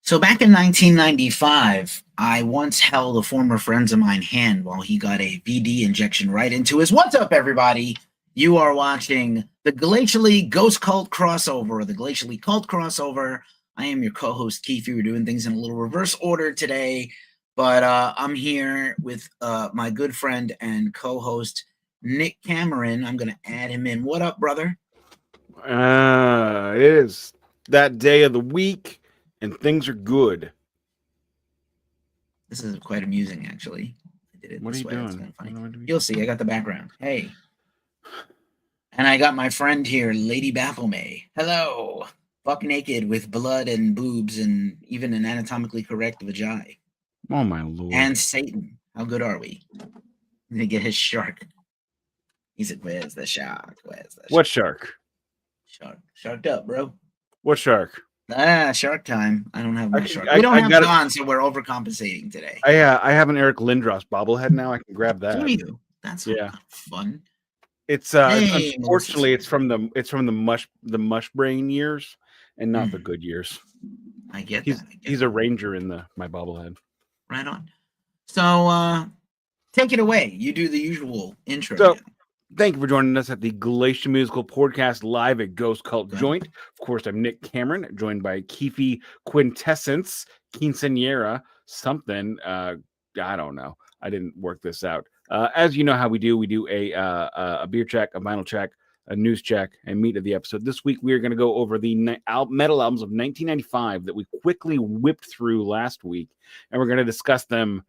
So back in 1995, I once held a former friend's of mine hand while he got a VD injection right into his. What's up, everybody? You are watching the Glacially Ghost Cult crossover, or the Glacially Cult crossover. I am your co-host, Keefy. We're doing things in a little reverse order today, but I'm here with my good friend and co-host, Nick Cameron. I'm going to add him in. What up, brother? It is that day of the week, and things are good. This is quite amusing, actually. I did it What this are you way. doing? It's kind of funny. You'll see. I got the background. Hey. And I got my friend here, Lady Baphomet. Hello. Buck naked with blood and boobs and even an anatomically correct vagina. Oh, my Lord. And Satan. How good are we? I'm going to get his shark. He said, where's the shark? Where's the shark? What shark? Sharked up, bro. What shark? Shark time. I don't have my shark. We I don't have got Don, so we're overcompensating today. I have an Eric Lindros bobblehead now. I can grab that. Do you? That's kind of fun. It's unfortunately it's from the mush brain years and not the good years. I get he's, that. He's a ranger in my bobblehead. Right on. So take it away. You do the usual intro. So, thank you for joining us at the Glacially Musical Podcast live at Ghost Cult Joint. Of course, I'm Nick Cameron, joined by Keefy, Quintessence, Quinceañera, something. I don't know. I didn't work this out. As you know how we do a beer check, a vinyl check, a news check, and meat of the episode. This week, we are going to go over the metal albums of 1995 that we quickly whipped through last week, and we're going to discuss them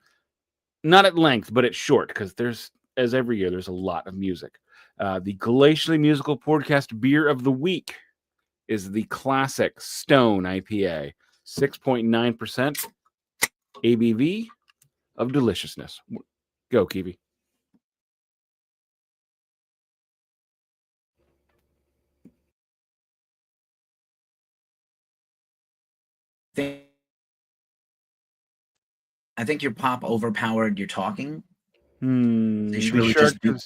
not at length, but at short, because as every year, there's a lot of music. The Glacially Musical Podcast beer of the week is the classic Stone IPA, 6.9% ABV of deliciousness. Go, Keefy. I think your pop overpowered your talking. The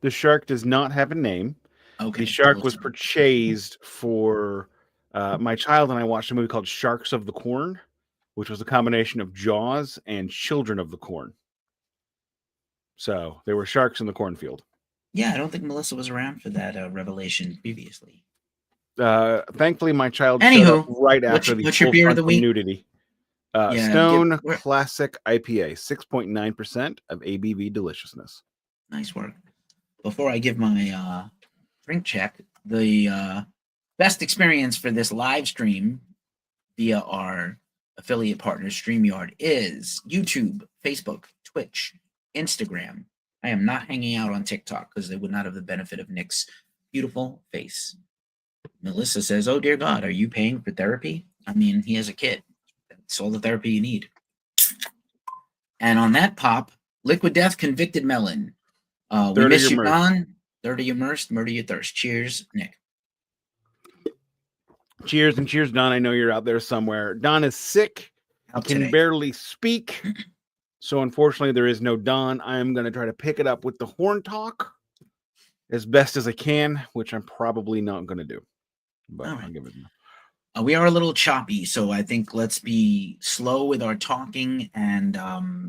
shark does not have a name. Okay. The shark was purchased for my child and I watched a movie called Sharks of the Corn, which was a combination of Jaws and Children of the Corn. So there were sharks in the cornfield. Yeah, I don't think Melissa was around for that revelation previously. Thankfully, my child showed up right after the full beer of the week? Nudity. Stone Classic IPA, 6.9% of ABV deliciousness. Nice work. Before I give my drink check, the best experience for this live stream via our affiliate partner StreamYard is YouTube, Facebook, Twitch, Instagram. I am not hanging out on TikTok because they would not have the benefit of Nick's beautiful face. Melissa says, oh, dear God, are you paying for therapy? I mean, he has a kid. That's all the therapy you need. And on that pop, Liquid Death, Convicted Melon. We miss you, Don. Third of your immersed, murder your thirst. Cheers, Nick. Cheers and cheers, Don. I know you're out there somewhere. Don is sick. He can barely speak. So unfortunately, there is no Don. I am going to try to pick it up with the horn talk as best as I can, which I'm probably not going to do. But I'll give it. We are a little choppy, so I think let's be slow with our talking and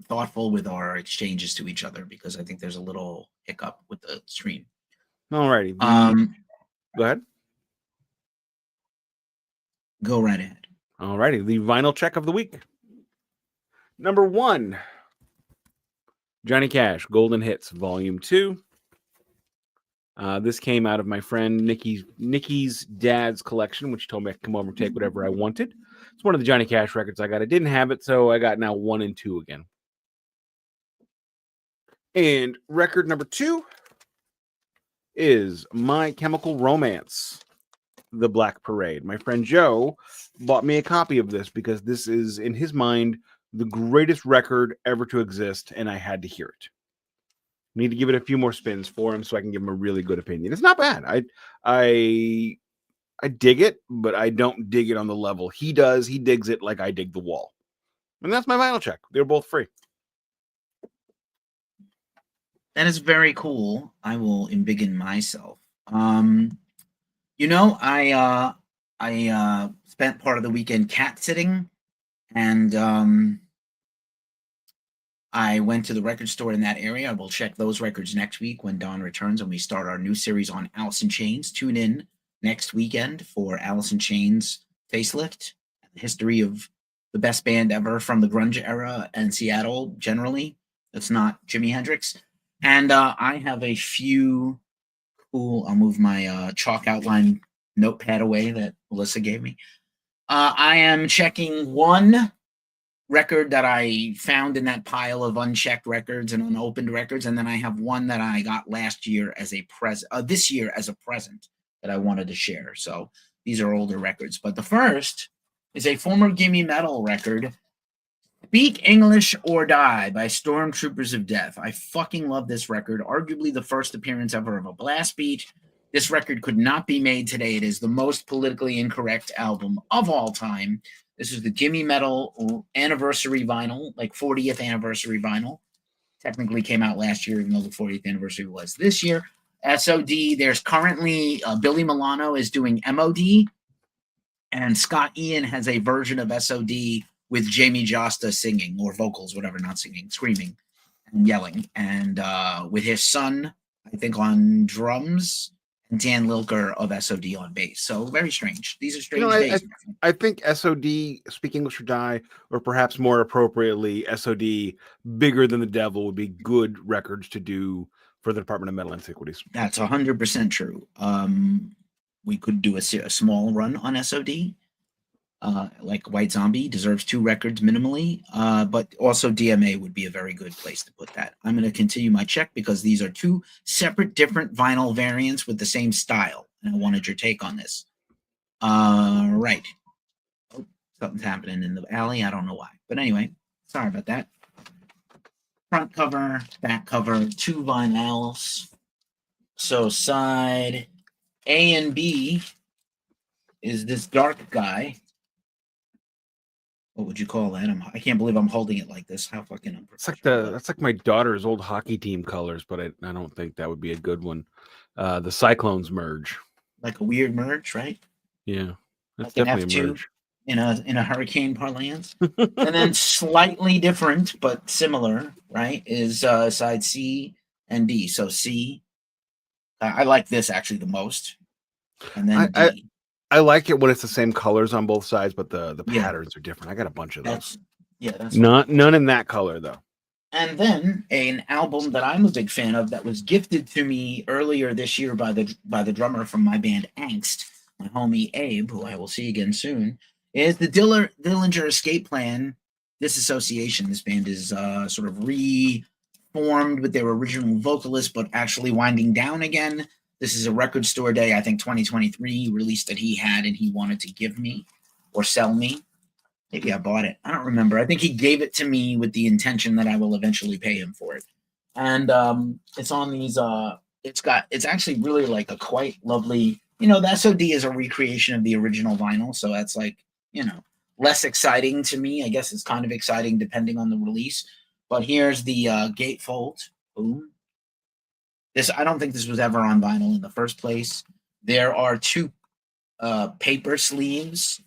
thoughtful with our exchanges to each other, because I think there's a little hiccup with the stream. Alrighty. Go ahead. Go right ahead. Alrighty. The vinyl check of the week. Number 1. Johnny Cash, Golden Hits, Volume 2. This came out of my friend Nikki's dad's collection, which told me I could come over and take whatever I wanted. It's one of the Johnny Cash records I got. I didn't have it, so I got now 1 and 2 again. And record number 2 is My Chemical Romance, The Black Parade. My friend Joe bought me a copy of this because this is, in his mind, the greatest record ever to exist, and I had to hear it. Need to give it a few more spins for him so I can give him a really good opinion. It's not bad. I dig it, but I don't dig it on the level he does. He digs it like I dig The Wall. And that's my vinyl check. They're both free. That is very cool. I will embiggen myself. I spent part of the weekend cat sitting, And I went to the record store in that area. I will check those records next week when Dawn returns and we start our new series on Alice in Chains. Tune in next weekend for Alice in Chains Facelift, the history of the best band ever from the grunge era and Seattle generally. That's not Jimi Hendrix. And I have a few cool, I'll move my chalk outline notepad away that Melissa gave me. I am checking one record that I found in that pile of unchecked records and unopened records, and then I have one that I got last year as a present, this year as a present that I wanted to share. So these are older records, but the first is a former Gimme Metal record, Speak English or Die by Stormtroopers of Death. I fucking love this record. Arguably the first appearance ever of a blast beat. This record could not be made today. It is the most politically incorrect album of all time. This is the Gimme Metal anniversary vinyl, like 40th anniversary vinyl. Technically came out last year, even though the 40th anniversary was this year. S.O.D. There's currently Billy Milano is doing M.O.D. And Scott Ian has a version of S.O.D. with Jamie Josta singing, or vocals, whatever, not singing, screaming and yelling. And with his son, I think, on drums, and Dan Lilker of S.O.D. on bass. So very strange. These are strange days. I think S.O.D. Speak English or Die, or perhaps more appropriately, S.O.D. Bigger Than the Devil would be good records to do for the Department of Metal Antiquities. That's 100% true. We could do a small run on S.O.D. Like White Zombie deserves 2 records minimally, but also DMA would be a very good place to put that. I'm going to continue my check because these are 2 separate, different vinyl variants with the same style, and I wanted your take on this. Right. Oh, something's happening in the alley. I don't know why, but anyway, sorry about that. Front cover, back cover, 2 vinyls. So side A and B is this dark guy. What would you call that? I can't believe I'm holding it like this. How fucking unprofessional. That's like my daughter's old hockey team colors, but I don't think that would be a good one. The Cyclones merge. Like a weird merge, right? Yeah. That's like definitely an F2 a merge. in a hurricane parlance. And then slightly different but similar, right, is side C and D. So C, I like this actually the most. And then D. I like it when it's the same colors on both sides, but the patterns are different. I got a bunch of those. That's none in that color though. And then an album that I'm a big fan of that was gifted to me earlier this year by the drummer from my band Angst, my homie Abe, who I will see again soon, is the Dillinger Escape Plan Disassociation. This band is sort of reformed with their original vocalist, but actually winding down again. This is a record store day, I think 2023 release that he had and he wanted to give me or sell me. Maybe I bought it. I don't remember. I think he gave it to me with the intention that I will eventually pay him for it. And it's on these, it's actually really like a quite lovely, the S.O.D. is a recreation of the original vinyl. So that's like, less exciting to me. I guess it's kind of exciting depending on the release. But here's the gatefold. Boom. I don't think this was ever on vinyl in the first place. There are 2 paper sleeves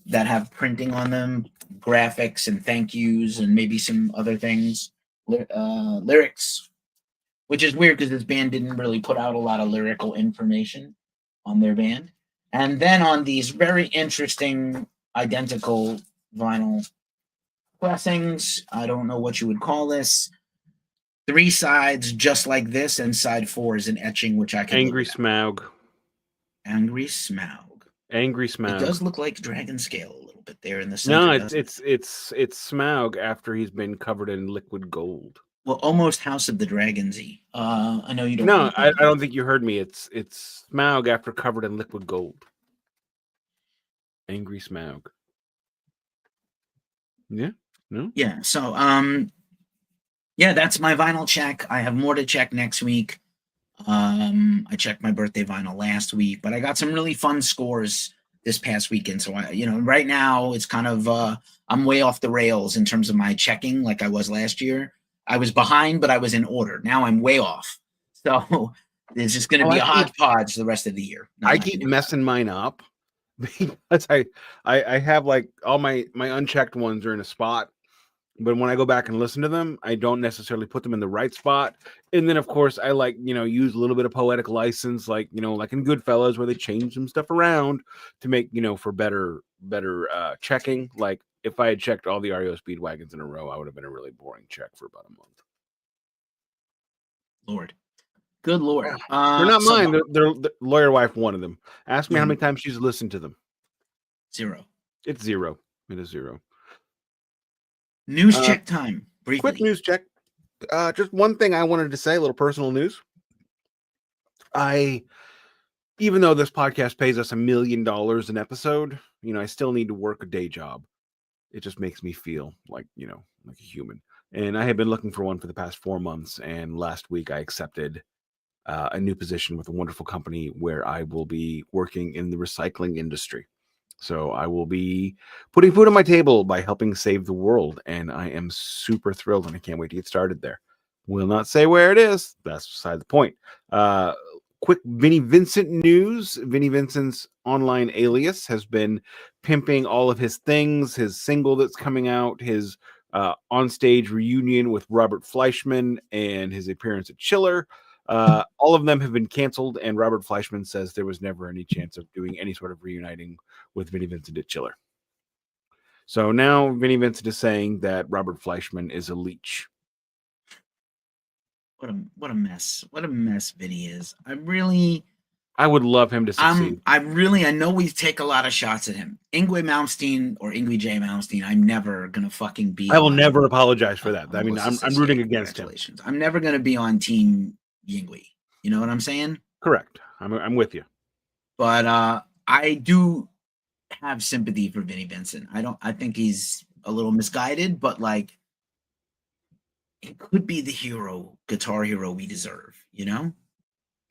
that have printing on them, graphics and thank yous and maybe some other things, lyrics, which is weird because this band didn't really put out a lot of lyrical information on their band. And then on these very interesting identical vinyl pressings, I don't know what you would call this, 3 sides just like this, and side 4 is an etching, which I can. Angry Smaug. Angry Smaug. Angry Smaug. It does look like Dragon Scale a little bit there in the center. No, it's Smaug after he's been covered in liquid gold. Well, almost House of the Dragons-y. I know you don't. No, I don't think you heard me. It's Smaug after covered in liquid gold. Angry Smaug. Yeah. No. Yeah. So that's my vinyl check. I have more to check next week. I checked my birthday vinyl last week, but I got some really fun scores this past weekend. So right now it's kind of I'm way off the rails in terms of my checking, like I was last year. I was behind, but I was in order. Now I'm way off. So there's just going to be a hodgepodge the rest of the year. I keep messing mine up, because I have like all my unchecked ones are in a spot, but when I go back and listen to them, I don't necessarily put them in the right spot. And then of course I like, use a little bit of poetic license, like, like in Goodfellas where they change some stuff around to make, for better checking. Like if I had checked all the REO Speedwagons in a row, I would have been a really boring check for about a month. Lord. Good Lord. They're not So mine. They're the lawyer wife one of them. Ask me Yeah. how many times she's listened to them. 0. It's 0. It is 0. News check time. Briefly. Quick news check. Just one thing I wanted to say, a little personal news. Even though this podcast pays us $1 million an episode, I still need to work a day job. It just makes me feel like, like a human. And I have been looking for one for the past 4 months. And last week I accepted a new position with a wonderful company where I will be working in the recycling industry. So I will be putting food on my table by helping save the world. And I am super thrilled and I can't wait to get started there. Will not say where it is. That's beside the point. Quick Vinnie Vincent news. Vinnie Vincent's online alias has been pimping all of his things, his single that's coming out, his on-stage reunion with Robert Fleischman, and his appearance at Chiller. All of them have been canceled, and Robert Fleischman says there was never any chance of doing any sort of reuniting with Vinnie Vincent at Chiller. So now Vinnie Vincent is saying that Robert Fleischman is a leech. What a mess. What a mess Vinny is. I would love him to succeed. I know we take a lot of shots at him. Ingwe Malmsteen or Ingwe J. Malmsteen, I'm never gonna fucking be. I will never apologize for that. I mean, I'm rooting against him. I'm never gonna be on Team Yingwe. You know what I'm saying? Correct. I'm with you. But I do have sympathy for Vinnie Vincent. I think he's a little misguided, but like it could be the guitar hero we deserve,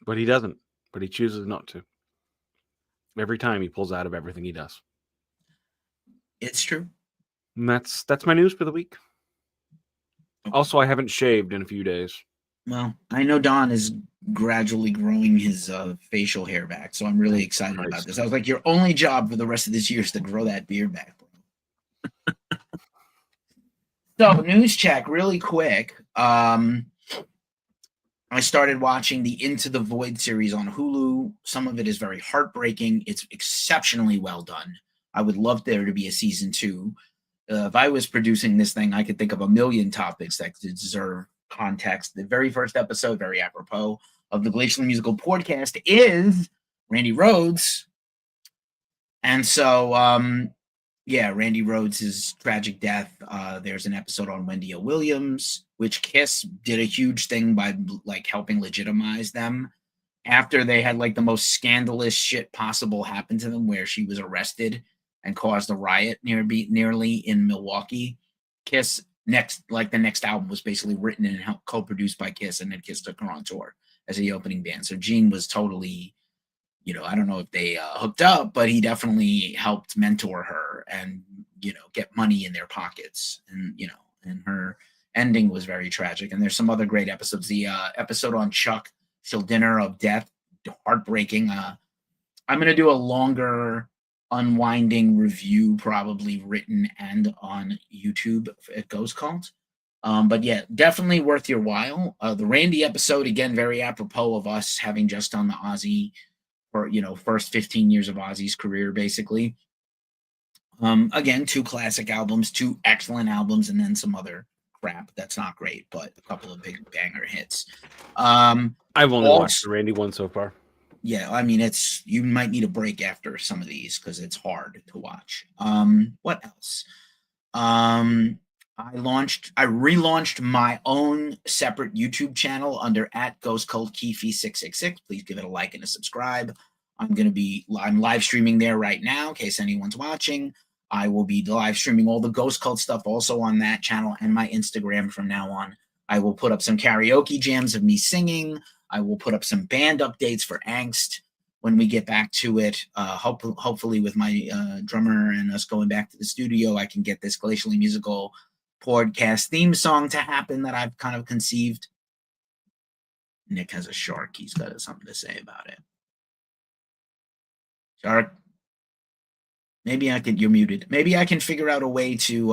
But he doesn't. But he chooses not to. Every time he pulls out of everything he does. It's true. And that's my news for the week. Okay. Also, I haven't shaved in a few days. Well, I know Don is gradually growing his facial hair back, so I'm really excited about this. I was like, your only job for the rest of this year is to grow that beard back, bro. So, news check really quick. I started watching the Into the Void series on Hulu. Some of it is very heartbreaking. It's exceptionally well done. I would love there to be a season 2. If I was producing this thing, I could think of a million topics that deserve context. The very first episode, very apropos, of the Glacially Musical Podcast is Randy Rhoads. And so, Randy Rhoads' tragic death. There's an episode on Wendy O. Williams, which Kiss did a huge thing by like helping legitimize them after they had like the most scandalous shit possible happen to them, where she was arrested and caused a riot nearly in Milwaukee. Kiss the next album was basically written and co-produced by Kiss, and then Kiss took her on tour as the opening band. So Gene was totally, I don't know if they hooked up, but he definitely helped mentor her and, get money in their pockets. And, and her ending was very tragic. And there's some other great episodes. The episode on Chuck, Till Dinner of Death, heartbreaking. I'm going to do a longer unwinding review, probably written and on YouTube at Ghost Cult. But yeah, definitely worth your while. The Randy episode, again, very apropos of us having just done the Ozzy for, first 15 years of Ozzy's career, basically. Again, 2 classic albums, 2 excellent albums, and then some other crap that's not great, but a couple of big banger hits. I've only watched the Randy one so far. Yeah, I mean, you might need a break after some of these because it's hard to watch. What else? I relaunched my own separate YouTube channel under @GhostCultKeefy666. Please give it a like and a subscribe. I'm live streaming there right now in case anyone's watching. I will be live streaming all the Ghost Cult stuff also on that channel and my Instagram from now on. I will put up some karaoke jams of me singing. I will put up some band updates for Angst when we get back to it. Hopefully with my drummer and us going back to the studio, I can get this Glacially Musical Podcast theme song to happen that I've kind of conceived. Nick has a shark. He's got something to say about it. Shark. Maybe I can. You're muted. Maybe I can figure out a way to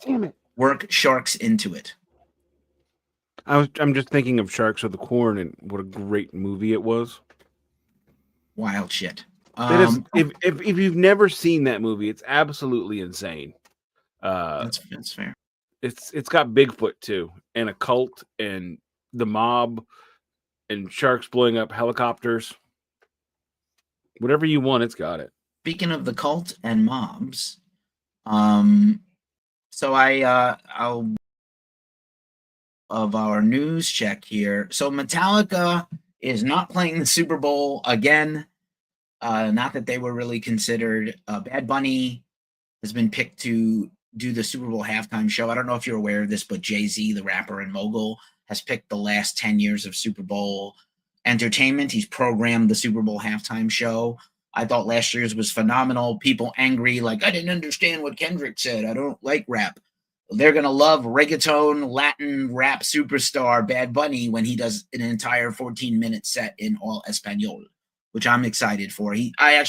Damn it. work sharks into it. I'm just thinking of Sharks with the Corn and what a great movie it was. Wild shit. That is, if you've never seen that movie, it's absolutely insane. That's fair. It's got Bigfoot too, and a cult, and the mob, and sharks blowing up helicopters. Whatever you want, it's got it. Speaking of the cult and mobs, so I'll of our news check here. So Metallica is not playing the Super Bowl again. Not that they were really considered. Bad Bunny has been picked to do the Super Bowl halftime show. I don't know if you're aware of this, but Jay-Z, the rapper and mogul, has picked the last 10 years of Super Bowl entertainment. He's programmed the Super Bowl halftime show. I thought last year's was phenomenal. People angry, like, I didn't understand what Kendrick said. I don't like rap. They're going to love reggaeton, Latin rap superstar Bad Bunny when he does an entire 14-minute set in all Espanol, which I'm excited for. I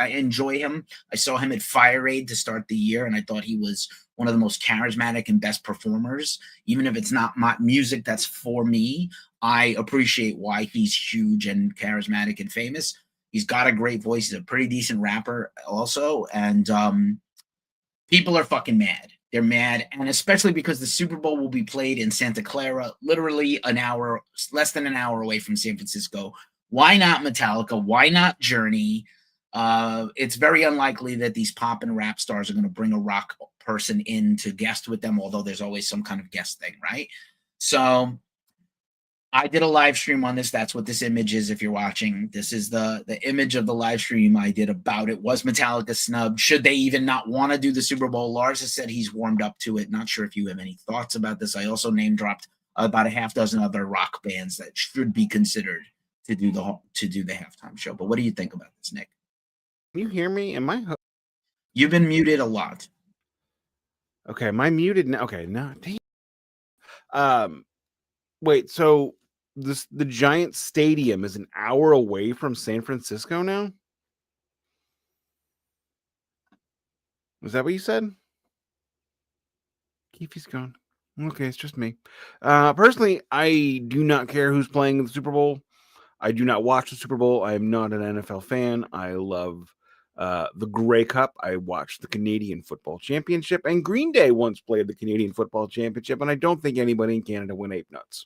enjoy him. I saw him at Fire Aid to start the year, and I thought he was one of the most charismatic and best performers. Even if it's not my music that's for me, I appreciate why he's huge and charismatic and famous. He's got a great voice. He's a pretty decent rapper also, and people are fucking mad. They're mad, and especially because the Super Bowl will be played in Santa Clara, literally less than an hour away from San Francisco. Why not Metallica? Why not Journey? It's very unlikely that these pop and rap stars are going to bring a rock person in to guest with them, although there's always some kind of guest thing, right? So I did a live stream on this. That's what this image is if you're watching. This is the image of the live stream I did about it. Was Metallica snubbed? Should they even not want to do the Super Bowl? Lars has said he's warmed up to it. Not sure if you have any thoughts about this. I also name dropped about a half dozen other rock bands that should be considered to do the halftime show. But what do you think about this, Nick? Can you hear me? You've been muted a lot. Okay, am I muted now? Okay, no. Wait, so the Giant Stadium is an hour away from San Francisco now? Was that what you said? Keefy's gone. Okay, it's just me. Personally, I do not care who's playing in the Super Bowl. I do not watch the Super Bowl. I am not an NFL fan. I love the Grey Cup. I watched the Canadian Football Championship, and Green Day once played the Canadian Football Championship, and I don't think anybody in Canada went ape nuts.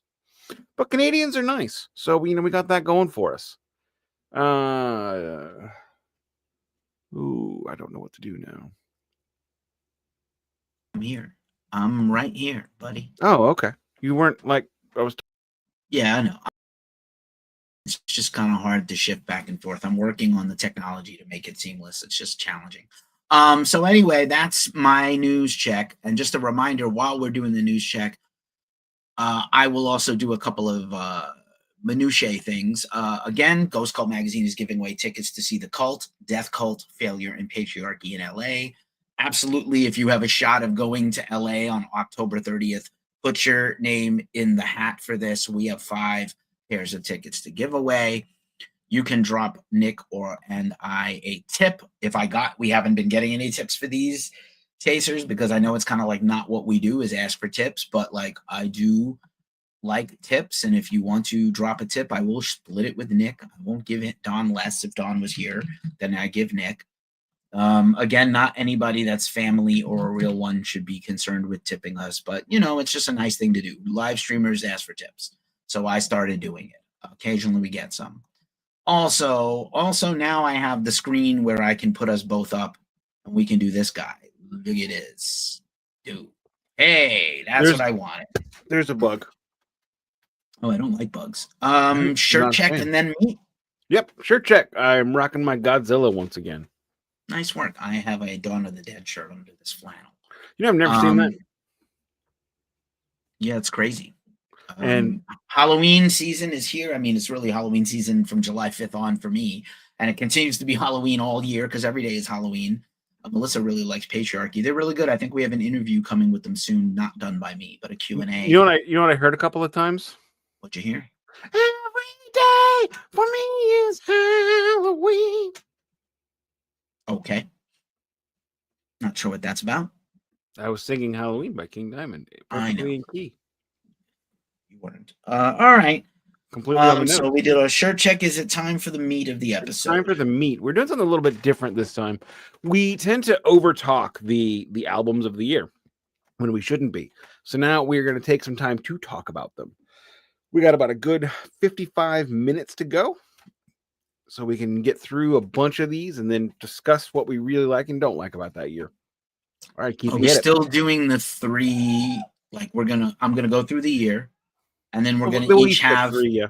But Canadians are nice, so we got that going for us. I don't know what to do now. I'm here. I'm right here, buddy. Oh, okay. You weren't like I was. Yeah, I know. It's just kind of hard to shift back and forth. I'm working on the technology to make it seamless. It's just challenging. So anyway, that's my news check. And just a reminder, while we're doing the news check, I will also do a couple of minutiae things. Again, Ghost Cult Magazine is giving away tickets to see The Cult, Death Cult, Failure, and Patriarchy in LA. Absolutely, if you have a shot of going to LA on October 30th, put your name in the hat for this. We have 5 pairs of tickets to give away. You can drop Nick and I a tip. We haven't been getting any tips for these chasers because I know it's kind of like not what we do is ask for tips, but like I do like tips. And if you want to drop a tip, I will split it with Nick. I won't give it Don less. If Don was here, then I give Nick. Again, not anybody that's family or a real one should be concerned with tipping us, but it's just a nice thing to do. Live streamers ask for tips. So I started doing it. Occasionally we get some. Also now I have the screen where I can put us both up and we can do this guy. Look at this. Dude. Hey, that's what I wanted. There's a bug. Oh, I don't like bugs. Shirt check and then me. Yep, shirt check. I'm rocking my Godzilla once again. Nice work. I have a Dawn of the Dead shirt under this flannel. I've never seen that. Yeah, it's crazy. And Halloween season is here. I mean, it's really Halloween season from July 5th on for me. And it continues to be Halloween all year because every day is Halloween. Melissa really likes Patriarchy. They're really good. I think we have an interview coming with them soon, not done by me, but a Q&A. You know what I heard a couple of times? What'd you hear? Every day for me is Halloween. Okay. Not sure what that's about. I was singing Halloween by King Diamond. I know. Perfectly in key. You weren't. All right. Completely on the So note. we did our shirt check. Is it time for the meat of the It's episode? time for the meat. We're doing something a little bit different this time. We tend to overtalk the albums of the year when we shouldn't be. So now we're going to take some time to talk about them. We got about a good 55 minutes to go. So we can get through a bunch of these and then discuss what we really like and don't like about that year. All right, Keefy, Are we hit still doing the three? Like I'm gonna go through the year, and then we're gonna We'll each pick have 3, yeah.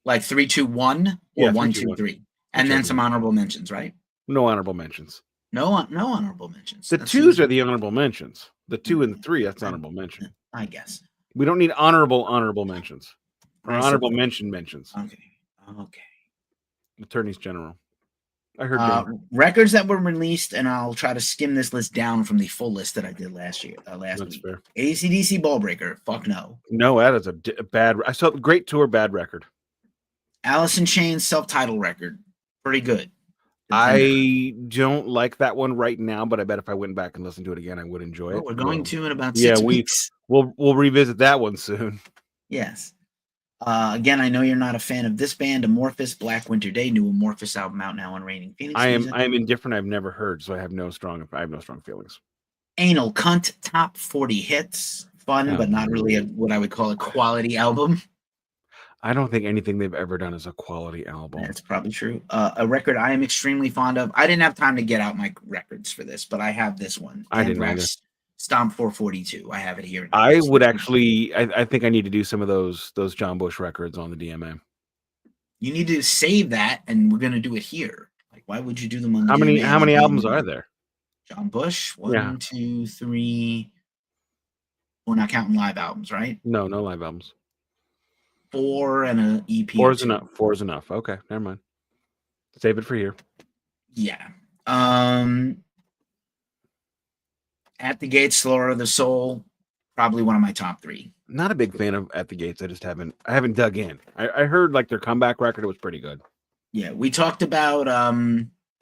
like 3, 2, 1, or Yeah, 1, 3, 2, 2, 1. 3, and then some honorable mentions, right? No honorable mentions. No honorable mentions. The twos are the honorable mentions. The 2 and the 3, that's honorable mention. I guess. We don't need honorable mentions. Or I honorable suppose. mentions. Okay. Attorneys General. I heard records that were released, and I'll try to skim this list down from the full list that I did last week. Fair. AC/DC Ballbreaker. Fuck no. No, that is a bad. I saw great tour, bad record. Alice in Chains self-titled record. Pretty good. I don't like that one right now, but I bet if I went back and listened to it again, I would enjoy it. We're going to in about 6 weeks. We'll revisit that one soon. Yes. Again, I know you're not a fan of this band, Amorphous. Black Winter Day, new Amorphous album out now on Raining Phoenix. I am indifferent. I've never heard, so I have no strong feelings. Anal Cunt, top 40 hits. Fun, but not really what I would call a quality album. I don't think anything they've ever done is a quality album. That's probably true. A record I am extremely fond of. I didn't have time to get out my records for this, but I have this one. I didn't either. Stomp 442. I have it here. I would actually. I think I need to do some of those John Bush records on the DMA. You need to save that, and we're gonna do it here. Like, why would you do them on the DMA? DMA? How many albums are there? John Bush. 1, 2, 3. We're not counting live albums, right? No live albums. 4 and an EP. 4 is enough. 4 is enough. Okay, never mind. Save it for here. Yeah. At the Gates, Slaughter of the Soul, probably one of my top 3. Not a big fan of At the Gates. I haven't dug in. I heard like their comeback record was pretty good. Yeah, we talked about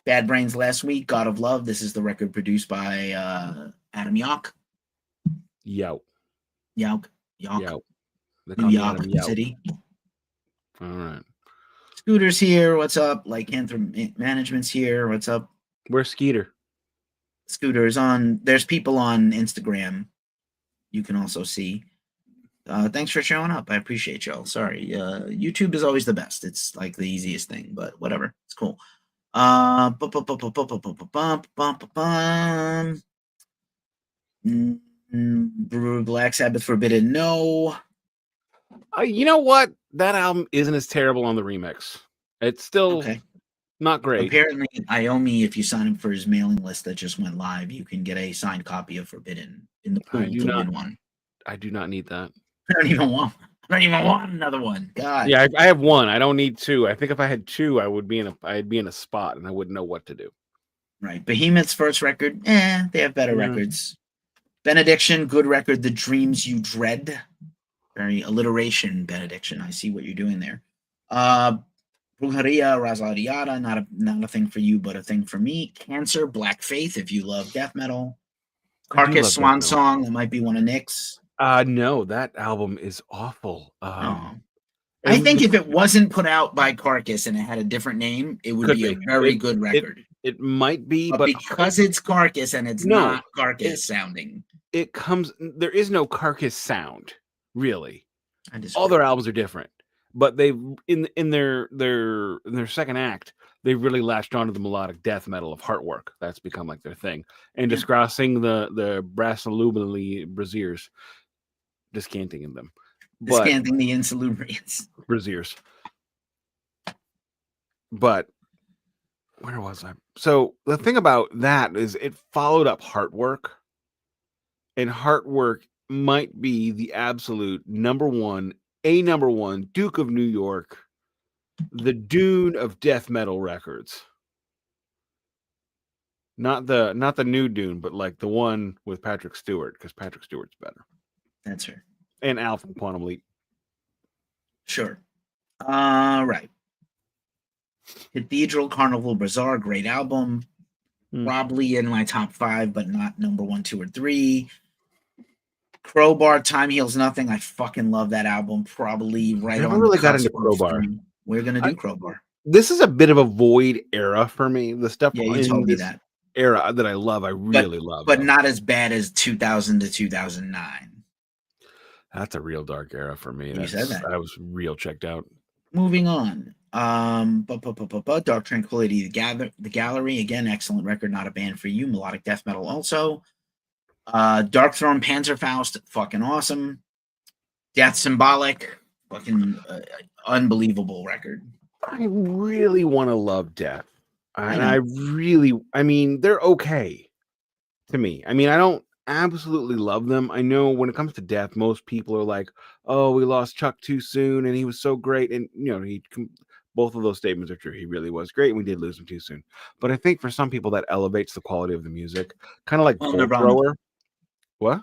Bad Brains last week. God of Love. This is the record produced by Adam Yauch. Yauch. New York City. All right. Scooter's here. What's up? Lycanthrope Management's here. What's up? Where's Skeeter? Scooter's on. There's people on Instagram. You can also see. Thanks for showing up. I appreciate y'all. Sorry. YouTube is always the best. It's like the easiest thing, but whatever. It's cool. Black Sabbath Forbidden. No. You know what? That album isn't as terrible on the remix. It's still not great. Apparently, Iomi, if you sign up for his mailing list that just went live, you can get a signed copy of Forbidden in the pool to win one. I do not need that. I don't even want another one. God. Yeah, I have one. I don't need 2. I think if I had 2, I'd be in a spot and I wouldn't know what to do. Right. Behemoth's first record, they have better records. Benediction, good record. The Dreams You Dread. Very alliteration, Benediction. I see what you're doing there. Brujeria, Razadiata, not a thing for you, but a thing for me. Cancer, Black Faith, if you love death metal. Carcass, Swan Song, that might be one of Nick's. No, that album is awful. I think if it wasn't put out by Carcass and it had a different name, it would be a very good record. It might be, but because it's Carcass and it's not Carcass sounding. There is no Carcass sound, really. All their albums are different. But they in their second act, they really latched onto the melodic death metal of Heartwork. That's become like their thing. And discussing the Brassalubili Braziers, descanting in them. Descanting the Insalubrians. Braziers. But where was I? So the thing about that is it followed up Heartwork. And Heartwork might be the absolute number one Duke of New York, the Dune of death metal records. Not the new Dune, but like the one with Patrick Stewart, because Patrick Stewart's better. That's her. And Al from Quantum Leap. Sure. Right. Cathedral, Carnival Bazaar, great album. probably in my top 5, but not number 1, 2, or 3. Crowbar, Time Heals Nothing. I fucking love that album. Probably right Never on the really got cusp into of Crowbar. 3. We're gonna do Crowbar. This is a bit of a void era for me. The stuff Yeah, you in told me this that. era that I love, I really love. But though. not as bad as 2000 to 2009. That's a real dark era for me. You said that. I was real checked out. Moving on. Dark Tranquility, the Gallery, again, excellent record, not a band for you. Melodic death metal also. Dark Throne, Panzerfaust, fucking awesome. Death Symbolic, fucking unbelievable record. I really want to love Death. And know. I mean, they're okay to me. I mean, I don't absolutely love them. I know when it comes to Death, most people are like, oh, we lost Chuck too soon and he was so great. And, you know, both of those statements are true. He really was great and we did lose him too soon. But I think for some people that elevates the quality of the music, kind of like Bolt Nirvana. Thrower. What?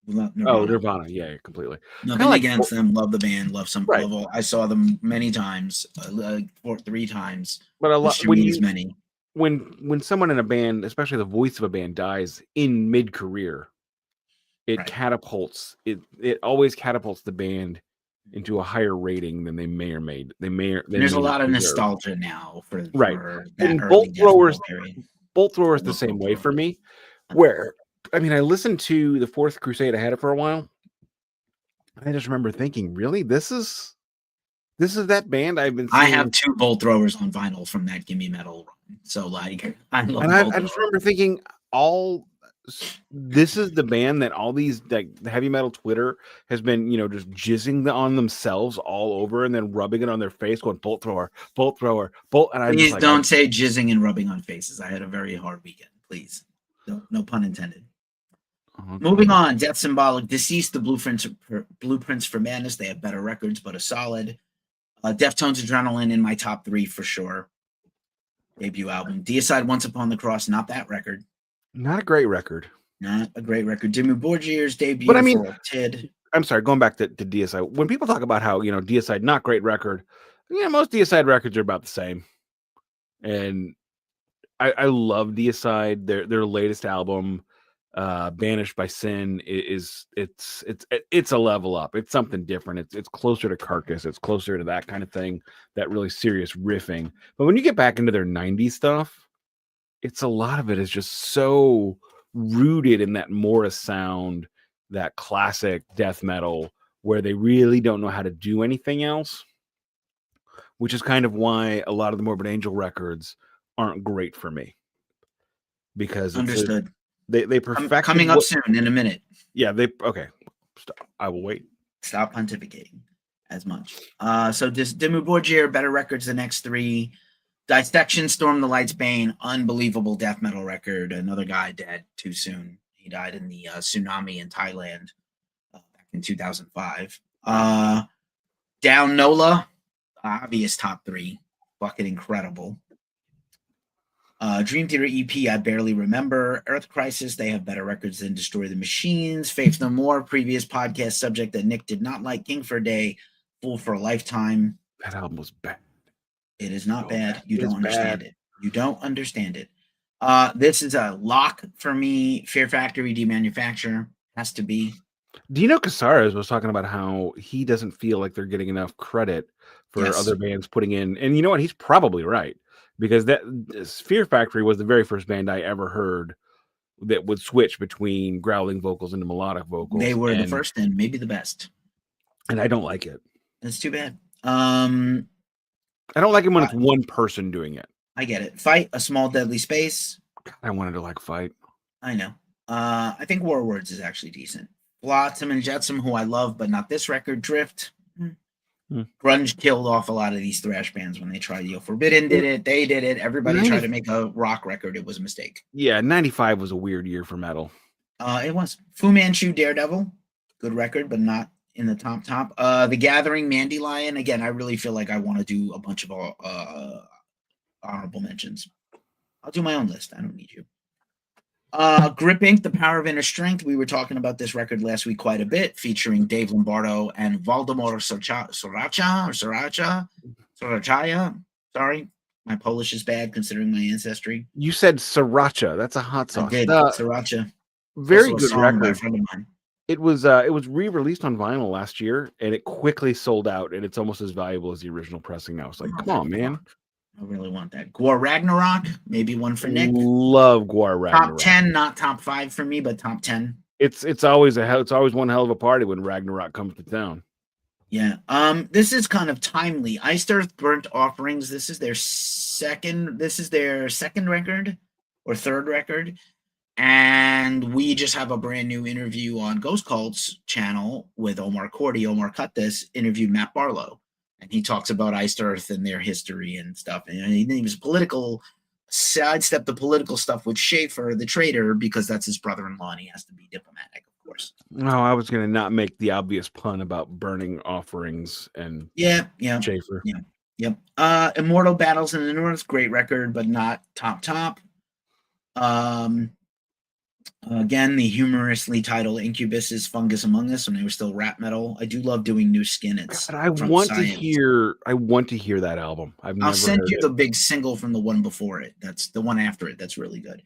Nirvana. Oh, Nirvana. Yeah, completely. Nothing like against them. Love the band. Love some. Right. Love all. I saw them many times, 3 times. But a lot when someone in a band, especially the voice of a band, dies in mid-career, it catapults it always catapults the band into a higher rating than they may or may there's a lot of nostalgia now for that and Bolt Throwers the same way for me, where I mean I listened to the Fourth Crusade. I had it for a while. I just remember thinking, really, this is that band I've been seeing. I have 2 Bolt Throwers on vinyl from that Gimme Metal run. So like I love I just remember thinking this is the band that all these like the heavy metal Twitter has been, you know, just jizzing on themselves all over and then rubbing it on their face, going Bolt Thrower, Bolt Thrower, Bolt. And please don't say jizzing and rubbing on faces. I had a very hard weekend. Please, no pun intended. Okay. Moving on, Death Symbolic, Deceased, the Blueprints for Madness. They have better records, but a solid. Deftones, Adrenaline in my top 3 for sure. Debut album. Deicide, Once Upon the Cross, not that record. Not a great record. Not a great record. Dimmu Borgir's debut. But I mean, Tid. I'm sorry, going back to Deicide. When people talk about how, you know, Deicide, not great record, yeah, most Deicide records are about the same. And I love Deicide. Their latest album, Banished by Sin, it's a level up. It's something different. It's closer to Carcass. It's closer to that kind of thing, that really serious riffing. But when you get back into their 90s stuff, it's a lot of it is just so rooted in that Morris sound, that classic death metal, where they really don't know how to do anything else, which is kind of why a lot of the Morbid Angel records aren't great for me. Because understood. They perfect coming up soon in a minute. Yeah, okay. I will wait. Stop pontificating as much. So this Dimmu Borgir, better records the next 3. Dissection, Storm the Light's Bane, unbelievable death metal record. Another guy dead too soon. He died in the tsunami in Thailand back in 2005. Down Nola, obvious top 3, fucking incredible. Dream Theater EP, I barely remember. Earth Crisis, they have better records than Destroy the Machines. Faith No More, previous podcast subject that Nick did not like. King for a Day, Fool for a Lifetime. That album was bad. It is not bad. You don't understand it. You don't understand it. This is a lock for me. Fear Factory, Demanufacture, has to be. Dino Casares was talking about how he doesn't feel like they're getting enough credit for other bands putting in. And you know what? He's probably right. Because Fear Factory was the very first band I ever heard that would switch between growling vocals into melodic vocals. They were the first and maybe the best. And I don't like it. It's too bad. I don't like it when it's one person doing it. I get it. Fight, A Small Deadly Space. God, I wanted to like Fight. I know. I think War Words is actually decent. Flotsam and Jetsam, who I love, but not this record. Drift. Grunge killed off a lot of these thrash bands when they tried. Forbidden did it. They did it. Everybody tried to make a rock record. It was a mistake. Yeah, 95 was a weird year for metal. It was. Fu Manchu, Daredevil. Good record, but not in the top. The Gathering, Mandylion. Again, I really feel like I want to do a bunch of honorable mentions. I'll do my own list. I don't need you. Grip Inc., The Power of Inner Strength. We were talking about this record last week quite a bit, featuring Dave Lombardo and Valdemar Sorachaya. Sorry. My Polish is bad considering my ancestry. You said sriracha. That's a hot I sauce. did. Sriracha. Very Also a good song by a record. friend of mine. It was re-released on vinyl last year, and it quickly sold out, and it's almost as valuable as the original pressing now. It's like, come on, man. I really want that. Gwar Ragnarok, maybe one for Nick. Love Gwar Ragnarok. Top 10, not top 5 for me, but top 10. It's always one hell of a party when Ragnarok comes to town. Yeah. This is kind of timely. Iced Earth Burnt Offerings. This is their second record or third record. And we just have a brand new interview on Ghost Cult's channel with Omar Cordy. Omar cut this, interviewed Matt Barlow. And he talks about Iced Earth and their history and stuff. And he was political, sidestepped the political stuff with Schaefer, the traitor, because that's his brother-in-law and he has to be diplomatic, of course. No, I was going to not make the obvious pun about burning offerings and Schaefer. Yep. Immortal Battles in the North, great record, but not top. Again, the humorously titled Incubus's Fungus Among Us when they were still rap metal. I do love doing new skin. I want to hear that album. I'll send you the big single from the one before it. That's the one after it. That's really good.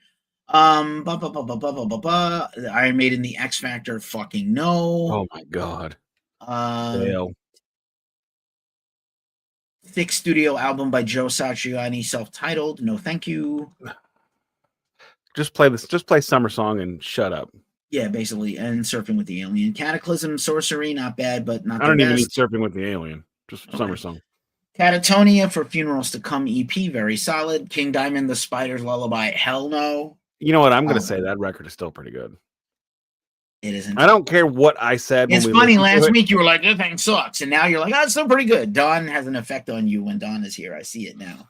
Iron Maiden, the X Factor, fucking no. Oh my god. Thick studio album by Joe Satriani, self-titled. No, thank you. Just play Summer Song and shut up. Yeah, basically. And Surfing with the Alien. Cataclysm, Sorcery, not bad, but not I don't even need Surfing with the Alien. Just Summer Song. Catatonia for Funerals to Come EP, very solid. King Diamond, The Spider's Lullaby, hell no. You know what? I'm going to say that record is still pretty good. It isn't. I don't care what I said. It's funny. Last week you were like, "This thing sucks," and now you're like, "Oh, it's still pretty good." Dawn has an effect on you when Dawn is here. I see it now.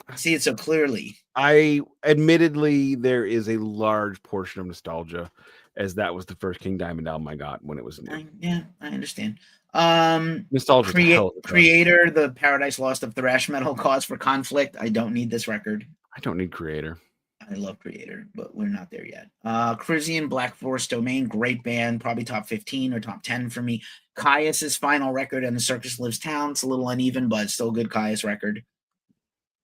I see it so clearly. Admittedly, there is a large portion of nostalgia, as that was the first King Diamond album I got when it was new. I understand. Nostalgia. Creator, the Paradise Lost of thrash metal, Cause for Conflict. I don't need this record. I don't need Creator. I love Creator, but we're not there yet. Crisian, Black Forest Domain, great band, probably top 15 or top 10 for me. Caius's final record, And the Circus Lives Town. It's a little uneven, but it's still a good Caius record.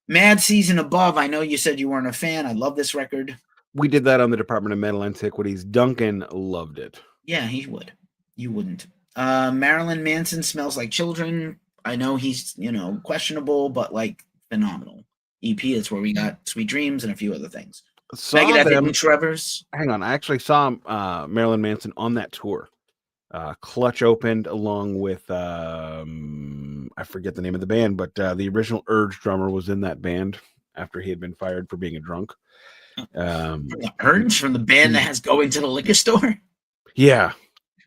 Mad Season Above. I know you said you weren't a fan. I love this record. We did that on the Department of Metal Antiquities. Duncan loved it. Yeah, he would. You wouldn't. Marilyn Manson, Smells Like Children. I know he's, questionable, but phenomenal. EP is where we got Sweet Dreams and a few other things. Hidden Trevors. Hang on. I actually saw Marilyn Manson on that tour. Clutch opened along with I forget the name of the band, but the original Urge drummer was in that band after he had been fired for being a drunk. The Urge from the band that has Going to the Liquor Store? Yeah.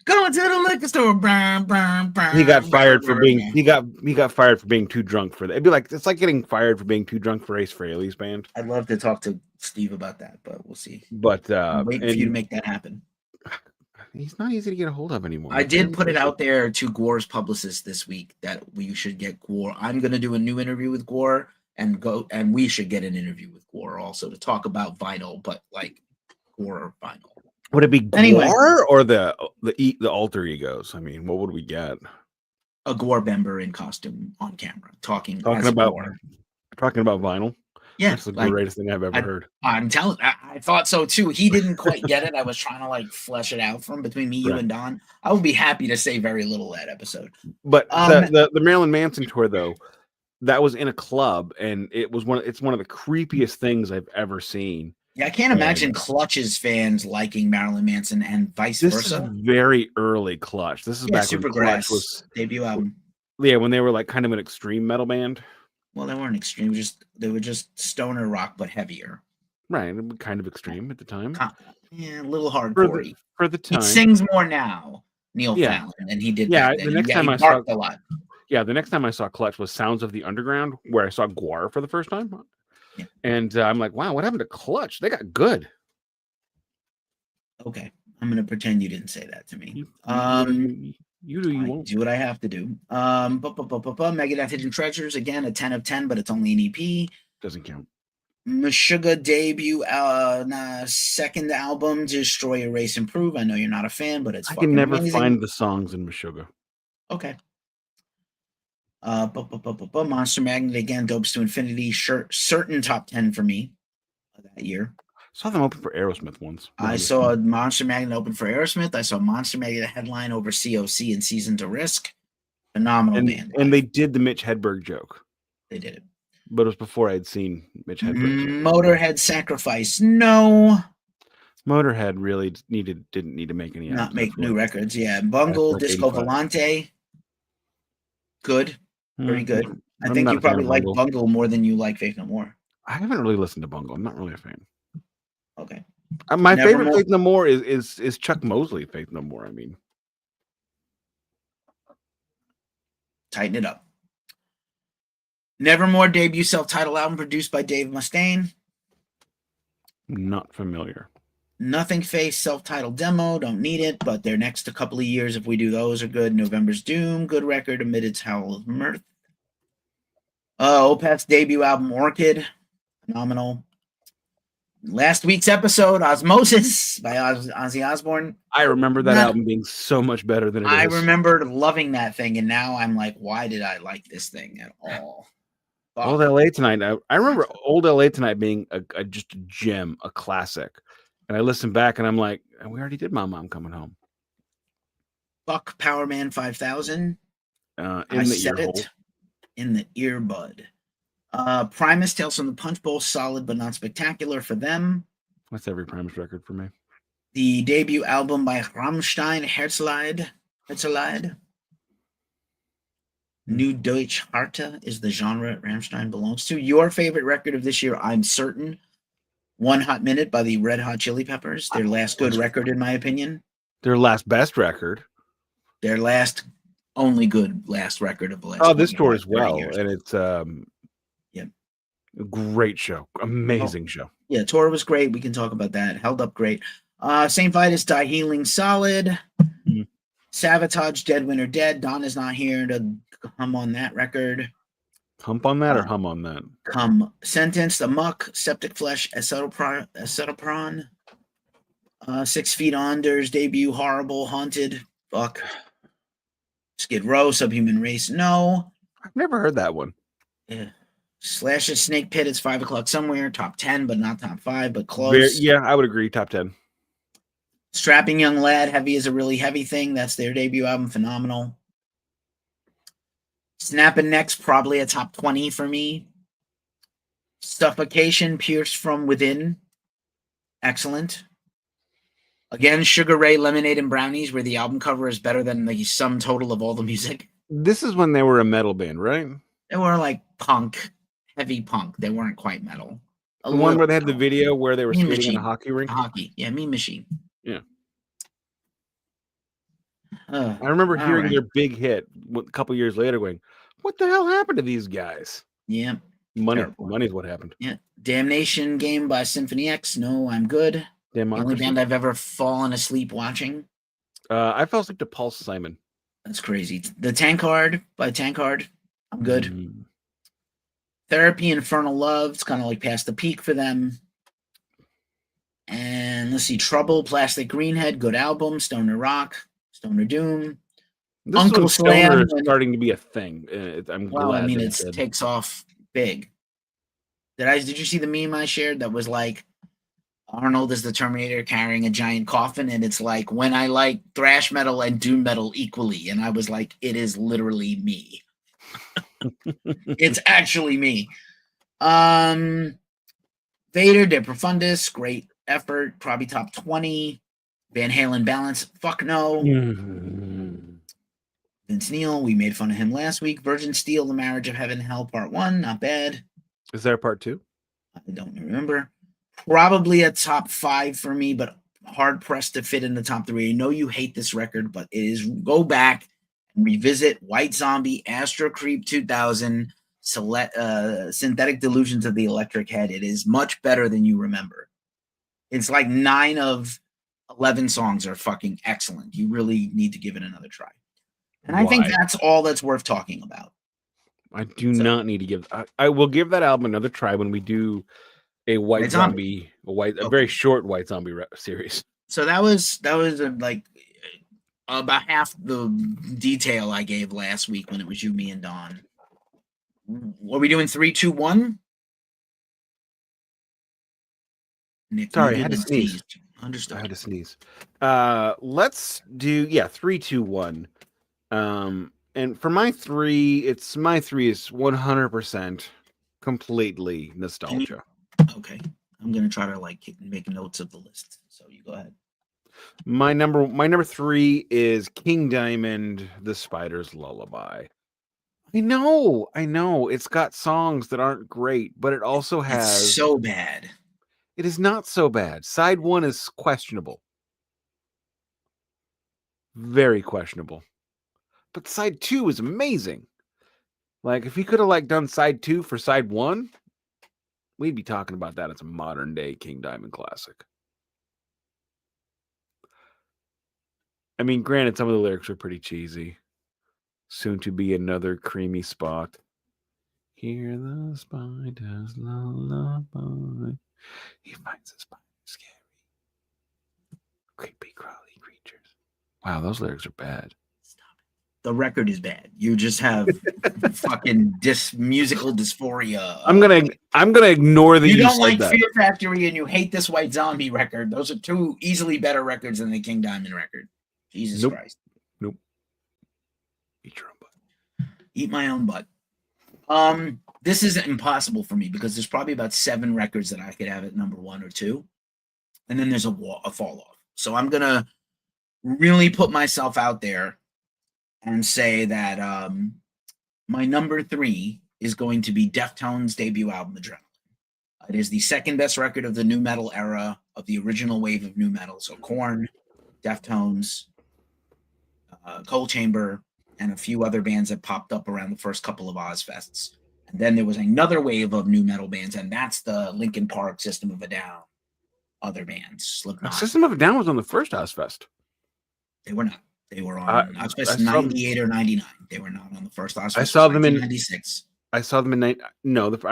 Going to the liquor store. He got fired for being he got fired for being too drunk for that. It'd be like it's like getting fired for being too drunk for Ace Frehley's band. I'd love to talk to Steve about that, but we'll see. But I'm waiting for you to make that happen. He's not easy to get a hold of anymore. I did put it out there to Gore's publicist this week that we should get Gore. I'm going to do a new interview with Gore and we should get an interview with Gore also to talk about vinyl, but Gore vinyl. Would it be Gore or the alter egos? I mean, what would we get? A Gore member in costume on camera talking about vinyl. Yeah, that's the greatest thing I've ever heard. I'm telling. I thought so too. He didn't quite get it. I was trying to flesh it out from between me, you, and Don. I would be happy to say very little that episode. But the Marilyn Manson tour, though, that was in a club, and it's one of the creepiest things I've ever seen. Yeah, I can't imagine Clutch's fans liking Marilyn Manson and vice versa. This is very early Clutch. This is back when Clutch was debut album. Yeah, when they were kind of an extreme metal band. Well, they weren't extreme. They were just stoner rock, but heavier. Right, kind of extreme at the time. Yeah, a little hardcore for the time. He sings more now, Neil Fallon, and he did. Yeah, that the next time I saw a lot. Yeah, the next time I saw Clutch was Sounds of the Underground, where I saw Gwar for the first time, and I'm like, wow, what happened to Clutch? They got good. Okay, I'm gonna pretend you didn't say that to me. You won't do what I have to do. Megadeth Hidden Treasures, again, a 10 of 10, but it's only an EP. Doesn't count. Meshuggah debut second album, Destroy, Erase, Improve. I know you're not a fan, but I can never find the songs in Meshuggah. Okay. Monster Magnet again, Dopes to Infinity, certain top 10 for me that year. Saw them open for Aerosmith once. I saw Monster Magnet open for Aerosmith. I saw Monster Magnet headline over COC and Season to Risk. Phenomenal band. And they did the Mitch Hedberg joke. They did it. But it was before I'd seen Mitch Hedberg. Motorhead Sacrifice. No. Motorhead really didn't need to make any. Not make new records. Yeah. Bungle, Disco 85. Volante. Good. Very good. I think you probably like Bungle more than you like Faith No More. I haven't really listened to Bungle. I'm not really a fan. Okay. My favorite Faith No More is Chuck Mosley. Faith No More. I mean, tighten it up. Nevermore debut self-titled album produced by Dave Mustaine. Not familiar. Nothing Face self-titled demo. Don't need it, but their next a couple of years, if we do those, are good. November's Doom, good record amid its howl of mirth. Opeth's debut album Orchid, phenomenal. Last week's episode, Osmosis by Ozzy Osbourne. I remember that album being so much better than it is. I remember loving that thing, and now I'm like, why did I like this thing at all? Old LA Tonight. I remember Old LA Tonight being just a gem, a classic. And I listened back, and I'm like, we already did My Mom Coming Home. Fuck Power Man 5000. I said it in the earbud. Primus, Tales from the Punch Bowl, solid but not spectacular for them. That's every Primus record for me. The debut album by Rammstein, Herzeleid. New Deutsche Harte is the genre Rammstein belongs to. Your favorite record of this year, I'm certain. One Hot Minute by the Red Hot Chili Peppers. Their last good record, in my opinion. Their last best record. Their last only good last record of the last. This tour as well, years. And it's a great show, amazing show. Yeah, tour was great. We can talk about that. Held up great. St. Vitus, Die Healing, solid. Mm-hmm. Sabotage, Dead Winter Dead. Don is not here to hum on that record. Hump on that or hum on that? Sentenced, Amok, Septic Flesh, Acetopron. 6 Feet Under's debut, Horrible, Haunted. Fuck. Skid Row, Subhuman Race. No. I've never heard that one. Yeah. Slash's Snake Pit. It's 5 o'clock somewhere. Top 10, but not top 5, but close. Yeah, I would agree. Top 10. Strapping Young Lad. Heavy is a really heavy thing. That's their debut album. Phenomenal. Snapping Necks. Probably a top 20 for me. Suffocation. Pierced from Within. Excellent. Again, Sugar Ray, Lemonade, and Brownies, where the album cover is better than the sum total of all the music. This is when they were a metal band, right? They were like punk, heavy punk. They weren't quite metal. The one where they had the video where they were skating in a hockey rink? Hockey. Yeah, Mean Machine. Yeah. I remember hearing their big hit a couple years later going, what the hell happened to these guys? Yeah. Money's what happened. Yeah. Damnation Game by Symphony X. No, I'm good. Democracy. The only band I've ever fallen asleep watching. I fell asleep to Paul Simon. That's crazy. The Tankard by Tankard. I'm good. Therapy, Infernal Love. It's kind of like past the peak for them. And let's see. Trouble, Plastic Greenhead. Good album. Stoner Rock. Stoner Doom. Uncle Slam is starting to be a thing. I'm glad. I mean, it takes off big. Did you see the meme I shared that was like Arnold is the Terminator carrying a giant coffin, and it's like when I like thrash metal and doom metal equally, and I was like, it is literally me. It's actually me. Vader De Profundis, great effort, probably top 20. Van Halen Balance, fuck no. Vince Neil, we made fun of him last week. Virgin Steel, The Marriage of Heaven and Hell, Part 1, not bad. Is there a Part 2? I don't remember. Probably a top 5 for me, but hard pressed to fit in the top 3. I know you hate this record, but it is go back and revisit White Zombie, Astro Creep 2000, Synthetic Delusions of the Electric Head. It is much better than you remember. It's like 9 of 11 songs are fucking excellent. You really need to give it another try. And I think that's all that's worth talking about. I do not need to give. I will give that album another try when we do a White Zombie, a very short White Zombie series. So that was like about half the detail I gave last week when it was you, me, and Don. Are we doing 3, 2, 1? Nick Sorry, I muted had to and sneeze. sneezed. Understood. I had to sneeze. Let's do 3, 2, 1. And for my three is 100% completely nostalgia. Okay, I'm gonna try to like make notes of the list. So you go ahead. My number 3 is King Diamond, The Spider's Lullaby. I know. It's got songs that aren't great, but it also has. It's so bad. It is not so bad. Side 1 is questionable. Very questionable. But side 2 is amazing. Like, if he could have like done side 2 for side 1, we'd be talking about that as a modern day King Diamond classic. I mean, granted, some of the lyrics are pretty cheesy. Soon to be another creamy spot. Hear the spider's lullaby. He finds the spider scary. Creepy, crawly creatures. Wow, those lyrics are bad. Stop it. The record is bad. You just have fucking musical dysphoria. I'm gonna ignore that you don't said like that. Fear Factory and you hate this White Zombie record. Those are two easily better records than the King Diamond record. Jesus Christ. Nope. Eat your own butt. Eat my own butt. This is impossible for me because there's probably about 7 records that I could have at number 1 or 2, and then there's a fall off. So I'm gonna really put myself out there and say that my number 3 is going to be Deftones' debut album, Adrenaline. It is the second best record of the nu metal era, of the original wave of nu metal. So Korn, Deftones, Cold Chamber, and a few other bands that popped up around the first couple of Ozfests. And then there was another wave of nu metal bands, and that's the Linkin Park, System of a Down, other bands, Slipknot. System of a Down was on the first Ozfest. They were not. They were on Ozfest 98 or 99. They were not on the first Ozfest. I saw them in 96. I saw them in I'm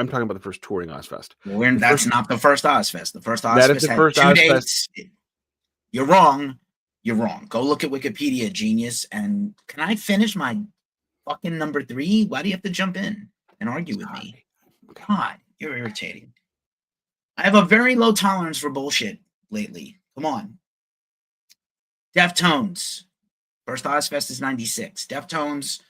talking about the first touring Ozfest. Well, that's not the first Ozfest. The first Ozfest had 2 dates. You're wrong. You're wrong. Go look at Wikipedia, genius. And can I finish my fucking number 3? Why do you have to jump in and argue with me? God, you're irritating. I have a very low tolerance for bullshit lately. Come on. Deftones. First Ozfest is 96. Deftones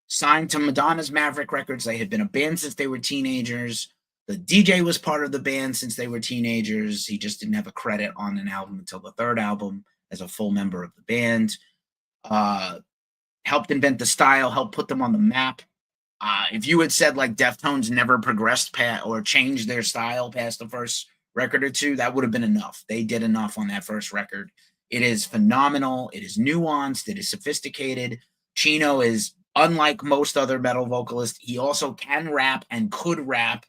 signed to Madonna's Maverick Records. They had been a band since they were teenagers. The DJ was part of the band since they were teenagers. He just didn't have a credit on an album until the 3rd album as a full member of the band. Helped invent the style, helped put them on the map. If you had said like Deftones never progressed past or changed their style past the first record or 2, that would have been enough. They did enough on that first record. It is phenomenal. It is nuanced. It is sophisticated. Chino is unlike most other metal vocalists. He also can rap and could rap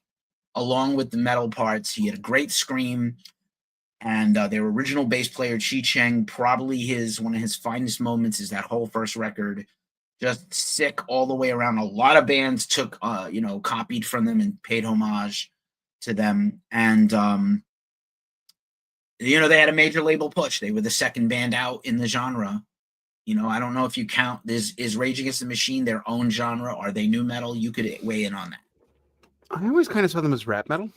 along with the metal parts. He had a great scream. And their original bass player, Chi Cheng, probably one of his finest moments is that whole first record. Just sick all the way around. A lot of bands took, copied from them and paid homage to them. And, they had a major label push. They were the second band out in the genre. I don't know if you count this. Is Rage Against the Machine their own genre? Are they nu metal? You could weigh in on that. I always kind of saw them as rap metal.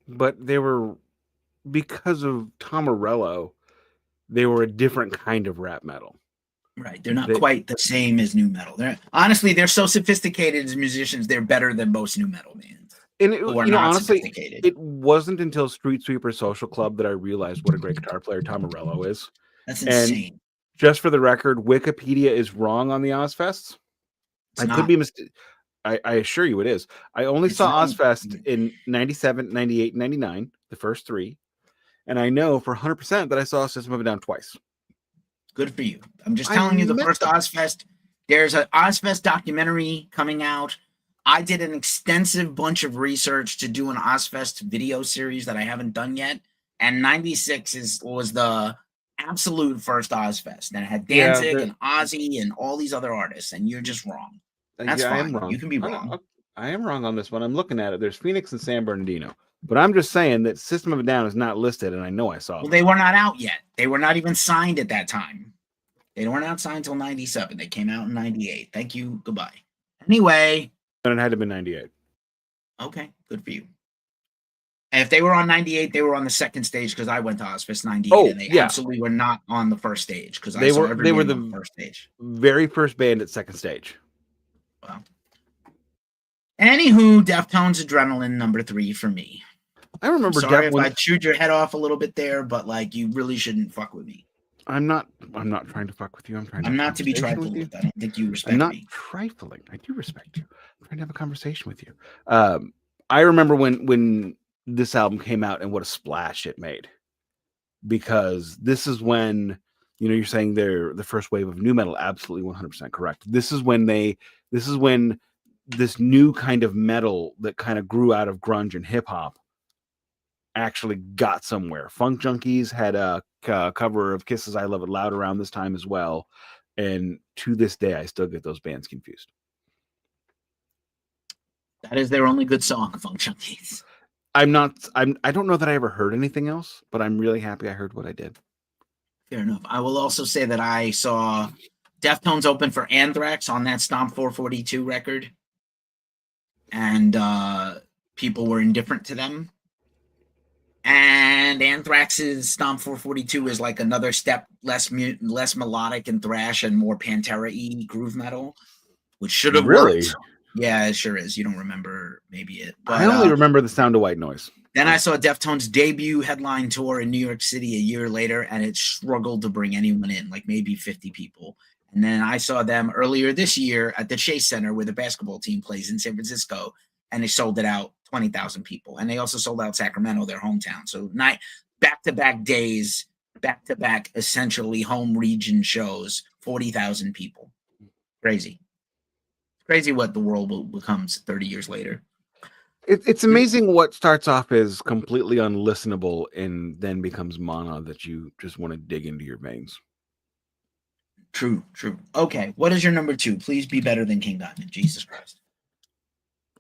But they were, because of Tom Morello, they were a different kind of rap metal. Right. They're not quite the same as nu metal. They're so sophisticated as musicians, they're better than most nu metal bands. And honestly, it wasn't until Street Sweeper Social Club that I realized what a great guitar player Tom Morello is. That's insane. And just for the record, Wikipedia is wrong on the Ozfests. Could be mistaken. I assure you it is. I only saw Ozfest in 97, 98, 99, the first 3. And I know for 100% that I saw System of a Down twice. Good for you. I'm just telling you the first Ozfest. There's an Ozfest documentary coming out. I did an extensive bunch of research to do an Ozfest video series that I haven't done yet. And 96 was the absolute first Ozfest. And it had Danzig and Ozzy and all these other artists. And you're just wrong. That's fine. I am wrong. You can be wrong. I am wrong on this one. I'm looking at it. There's Phoenix and San Bernardino. But I'm just saying that System of a Down is not listed, and I know I saw them. Well, they were not out yet. They were not even signed at that time. They weren't out signed until 97. They came out in 98. Thank you. Goodbye. Anyway, Then it had to be 98. okay, good for you. And if they were on 98, they were on the second stage because I went to Hospice 98, and they absolutely were not on the first stage because I saw every band on the first stage. Very first band at second stage. Wow. Anywho, Deftones Adrenaline number 3 for me. I remember. Sorry if I chewed your head off a little bit there, but like you really shouldn't fuck with me. I'm not trying to fuck with you. I'm not to be trifled with. I don't think you respect me. I'm not trifling. I do respect you. I'm trying to have a conversation with you. I remember when this album came out and what a splash it made, because this is when, you know, you're saying they're the first wave of new metal. Absolutely 100% correct. This is when this new kind of metal that kind of grew out of grunge and hip hop actually got somewhere. Funk Junkies had a cover of Kisses I Love It Loud around this time as well, and to this day I still get those bands confused. That is their only good song, Funk Junkies. I don't know that I ever heard anything else, but I'm really happy I heard what I did. Fair enough. I will also say that I saw Deftones open for Anthrax on that Stomp 442 record, and people were indifferent to them. And Anthrax's Stomp 442 is like another step less melodic and thrash and more Pantera-y groove metal, which should have worked. Yeah, it sure is. You don't remember maybe it. But, I only remember the Sound of White Noise. Then I saw Deftones' debut headline tour in New York City a year later, and it struggled to bring anyone in, like maybe 50 people. And then I saw them earlier this year at the Chase Center where the basketball team plays in San Francisco, and they sold it out 20,000 people. And they also sold out Sacramento, their hometown. So back-to-back days, back-to-back essentially home region shows, 40,000 people. Crazy. Crazy what the world becomes 30 years later. It's amazing what starts off as completely unlistenable and then becomes mono that you just want to dig into your veins. True. Okay, what is your number 2? Please be better than King Diamond. Jesus Christ.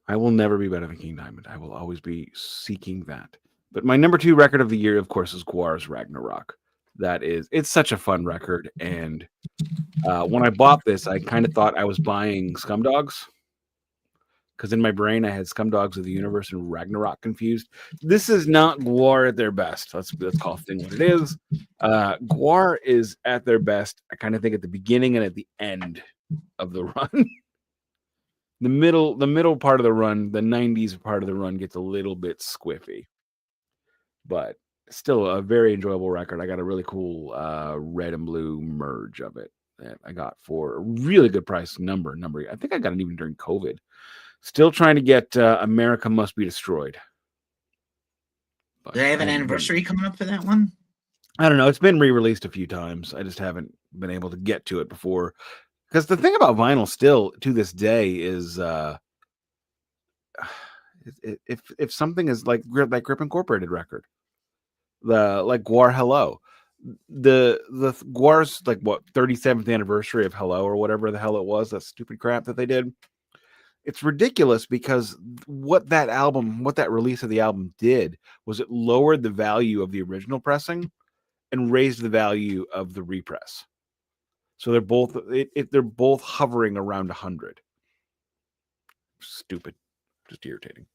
I will never be better than King Diamond. I will always be seeking that. But my number 2 record of the year, of course, is Guar's Ragnarok. It's such a fun record. And when I bought this, I kind of thought I was buying Scumdogs, because in my brain I had Scumdogs of the Universe and Ragnarok confused. This is not Guar at their best. Let's call the thing what it is. Guar is at their best, I kind of think, at the beginning and at the end of the run. The middle part of the run, the 90s part of the run, gets a little bit squiffy, but still a very enjoyable record. I got a really cool red and blue merge of it that I got for a really good price. Number. I think I got it even during COVID. Still trying to get America Must Be Destroyed. Do they have an anniversary coming up for that one? I don't know. It's been re-released a few times. I just haven't been able to get to it before. Because the thing about vinyl still to this day is if something is like Grip Incorporated record, like Guar Hello, the Guar's like what 37th anniversary of Hello or whatever the hell it was, that stupid crap that they did. It's ridiculous because what that release of the album did was it lowered the value of the original pressing and raised the value of the repress. So they're both hovering around 100. Stupid, just irritating.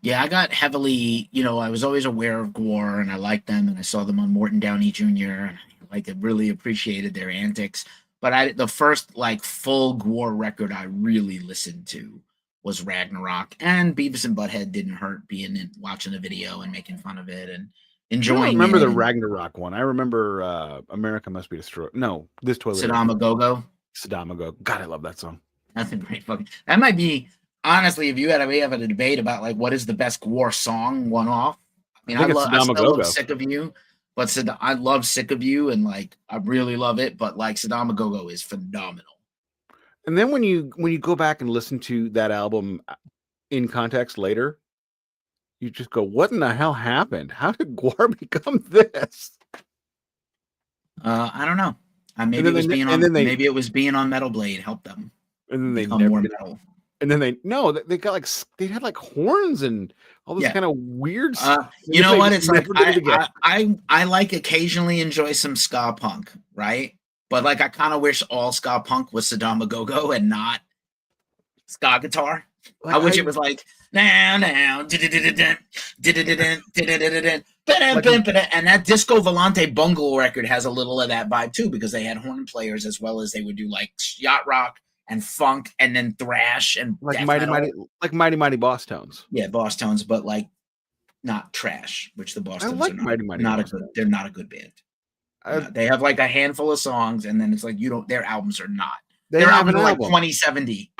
Yeah, I got heavily, I was always aware of Guar and I liked them, and I saw them on Morton Downey Jr. and I really appreciated their antics. But the first like full Guar record I really listened to was Ragnarok, and Beavis and Butthead didn't hurt watching the video and making fun of it and enjoying. I don't remember the Ragnarok one. I remember America Must Be Destroyed. No, This Toilet. Sadama Go-Go. God, I love that song. That's a great fucking. That might be, honestly, if we have a debate about like what is the best Guar song one off. I mean, I love Sick of You, but I love Sick of You, and like I really love it. But like Sadama Go-Go is phenomenal. And then when you go back and listen to that album in context later, you just go, what in the hell happened? How did Guar become this? I don't know. Maybe it was being on Metal Blade helped them. And then they never more metal. And then they got they had like horns and all this kind of weird stuff. You know what? It's like I like occasionally enjoy some ska punk, right? But like I kind of wish all ska punk was Sadama Go-Go and not ska guitar. Like, I wish it was like now, and that Disco Volante Bungle record has a little of that vibe too, because they had horn players as well as they would do like yacht rock and funk and then thrash and like death mighty metal. mighty boss tones. Yeah, boss tones, but like not trash, which the boss I tones like are mighty not a boss good. tones. They're not a good band. No, they have like a handful of songs, and then it's like you don't. Their albums are not. Their have albums an are like album. 2070.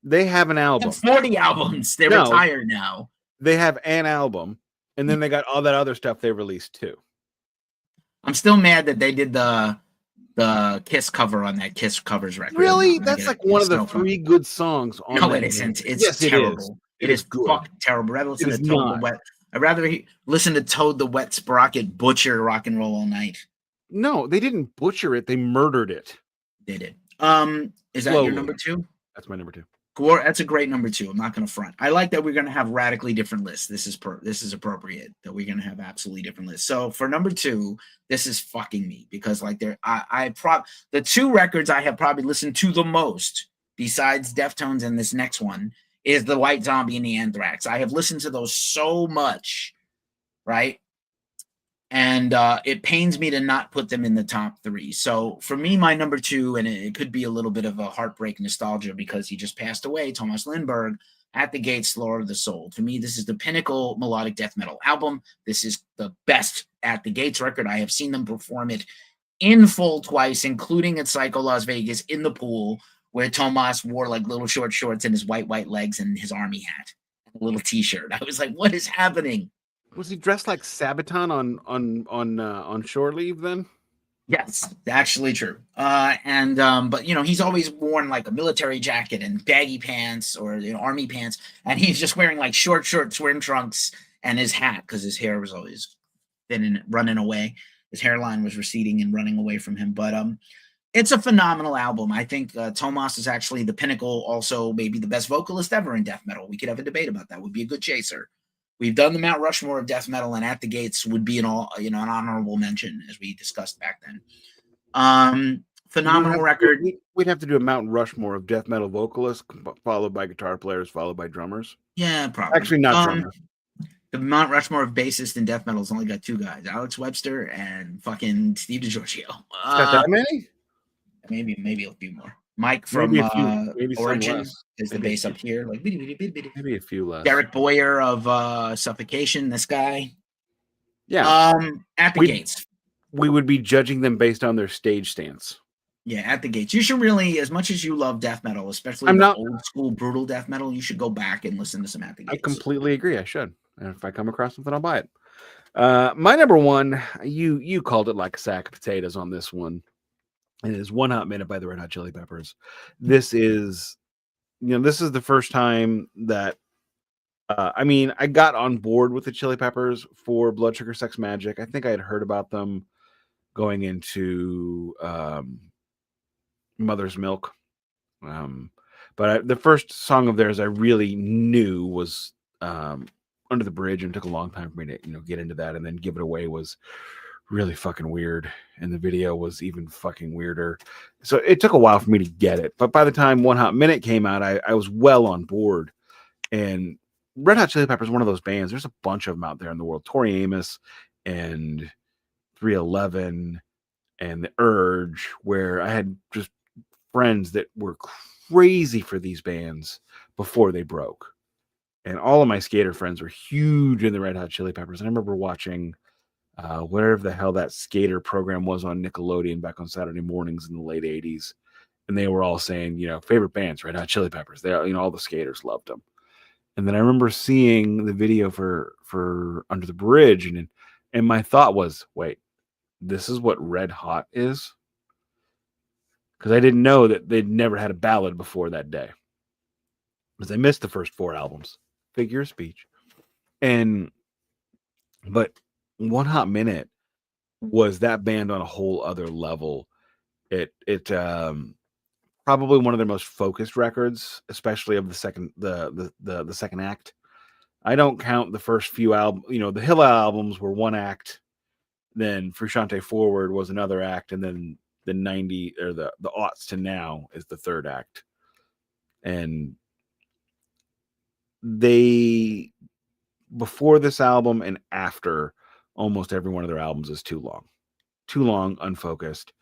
They have an They album. have 40 albums. They're No. retired now. They have an album, and then they got all that other stuff they released too. I'm still mad that they did the Kiss cover on that Kiss covers record. Really? That's like one of the three good songs on No, that it isn't. record. It's Yes, terrible. It is good. fucking terrible. I'd rather listen It to is Toad the not. Wet. I'd rather listen to Toad the Wet Sprocket butcher rock and roll all night. No, they didn't butcher it. They murdered it. They did. Is that Slowly. your number 2? That's my number 2. That's a great number 2. I'm not going to front. I like that we're going to have radically different lists. This is appropriate that we're going to have absolutely different lists. So for number 2, this is fucking me because like the 2 records I have probably listened to the most besides Deftones and this next one is the White Zombie and the Anthrax. I have listened to those so much, right? And it pains me to not put them in the top 3. So for me, my number 2, and it could be a little bit of a heartbreak nostalgia because he just passed away, Thomas Lindbergh, At the Gates, Slaughter of the Soul. To me, this is the pinnacle melodic death metal album. This is the best At the Gates record. I have seen them perform it in full twice, including at Psycho Las Vegas in the pool, where Thomas wore like little short shorts and his white legs and his army hat, and a little t-shirt. I was like, what is happening? Was he dressed like Sabaton on shore leave then? Yes, actually true. But you know, he's always worn like a military jacket and baggy pants or army pants, and he's just wearing like short swim trunks and his hat because his hair was always thin and running away. His hairline was receding and running away from him. But it's a phenomenal album. I think Thomas is actually the pinnacle, also maybe the best vocalist ever in death metal. We could have a debate about that. Would be a good chaser. We've done the Mount Rushmore of death metal, and At the Gates would be an honorable mention, as we discussed back then. Phenomenal record. We'd have to do a Mount Rushmore of death metal vocalists, followed by guitar players, followed by drummers. Yeah, probably. Actually, not drummers. The Mount Rushmore of bassists in death metal has only got 2 guys: Alex Webster and fucking Steve DiGiorgio. Got that many? Maybe a few more. Mike from maybe Origin is the bass up here. Like maybe a few less. Derek Boyer of Suffocation. This guy. Yeah. At the Gates. We would be judging them based on their stage stance. Yeah, At the Gates. You should really, as much as you love death metal, especially old school brutal death metal, you should go back and listen to some At the Gates. I completely agree. I should. And if I come across something, I'll buy it. My number 1, you called it like a sack of potatoes on this one. It is One Hot Minute by the Red Hot Chili Peppers. This is the first time that I got on board with the Chili Peppers for Blood Sugar Sex Magic. I think I had heard about them going into Mother's Milk. But the first song of theirs I really knew was Under the Bridge, and it took a long time for me to get into that, and then Give It Away was really fucking weird, and the video was even fucking weirder. So it took a while for me to get it, but by the time One Hot Minute came out, I was well on board. And Red Hot Chili Peppers is one of those bands. There's a bunch of them out there in the world. Tori Amos and 311 and The Urge, where I had just friends that were crazy for these bands before they broke. And all of my skater friends were huge in the Red Hot Chili Peppers. And I remember watching whatever the hell that skater program was on Nickelodeon back on Saturday mornings in the late 80s. And they were all saying, favorite bands, Red Hot Chili Peppers. They, all the skaters loved them. And then I remember seeing the video for Under the Bridge. And my thought was, wait, this is what Red Hot is? Because I didn't know that they'd never had a ballad before that day. Because I missed the first 4 albums. Figure of speech. But One Hot Minute was that band on a whole other level. It probably one of their most focused records, especially of the second act. I don't count the first few albums. The Hill albums were one act, then Frusciante Forward was another act, and then the 90 or the aughts to now is the third act. And they before this album and after, almost every one of their albums is too long, unfocused.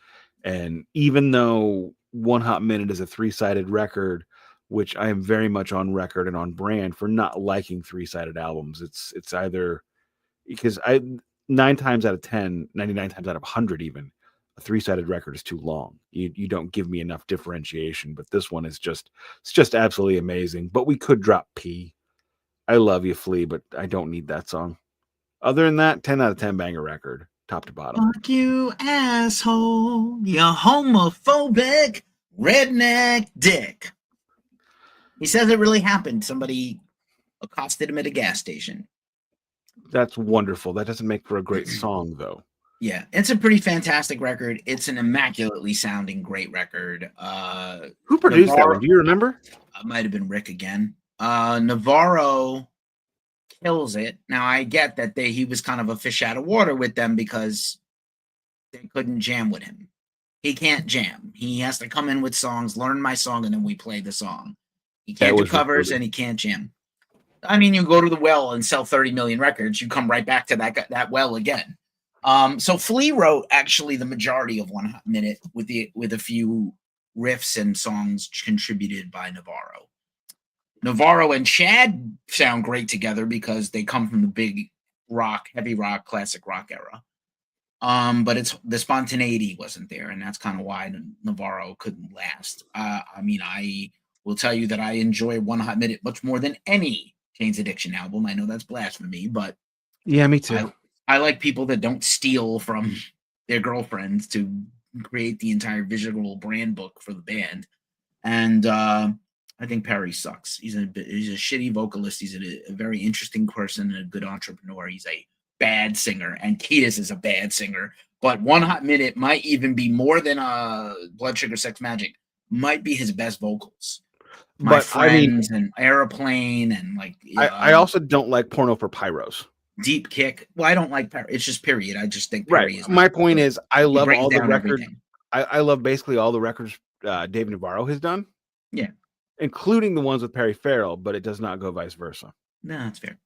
And even though One Hot Minute is a 3-sided record, which I am very much on record and on brand for not liking 3-sided albums, it's either because 9 times out of 10, 99 times out of 100 even, a 3-sided record is too long. You don't give me enough differentiation, but this one is it's just absolutely amazing. But we could drop P. I love you, Flea, but I don't need that song. Other than that, 10 out of 10 banger record, top to bottom. Fuck you, asshole. You homophobic redneck dick. He says it really happened. Somebody accosted him at a gas station. That's wonderful. That doesn't make for a great song, though. Yeah, it's a pretty fantastic record. It's an immaculately sounding great record. Who produced that one? Do you remember? It might have been Rick again. Navarro kills it. Now I get that he was kind of a fish out of water with them because they couldn't jam with him. He can't jam. He has to come in with songs, learn my song, and then we play the song. He can't do covers and he can't jam. I mean, you go to the well and sell 30 million records, you come right back to that well again. So Flea wrote actually the majority of One Hot Minute with a few riffs and songs contributed by Navarro. Navarro and Chad sound great together because they come from the big rock, heavy rock, classic rock era. But it's the spontaneity wasn't there, and that's kind of why Navarro couldn't last. I mean, I will tell you that I enjoy One Hot Minute much more than any Jane's Addiction album. I know that's blasphemy, but yeah, me too. I like people that don't steal from their girlfriends to create the entire visual brand book for the band. And I think Perry sucks. He's a shitty vocalist. He's a very interesting person and a good entrepreneur. He's a bad singer, and Ketis is a bad singer. But One Hot Minute might even be more than Blood Sugar Sex Magic. Might be his best vocals. My Friends and Aeroplane and like. I also don't like Porno for Pyros. Deep Kick. Well, I don't like Perry. It's just period. I just think Perry is. My point is, I love all the records. I love basically all the records Dave Navarro has done. Yeah. Including the ones with Perry Farrell, but it does not go vice versa. No, that's fair.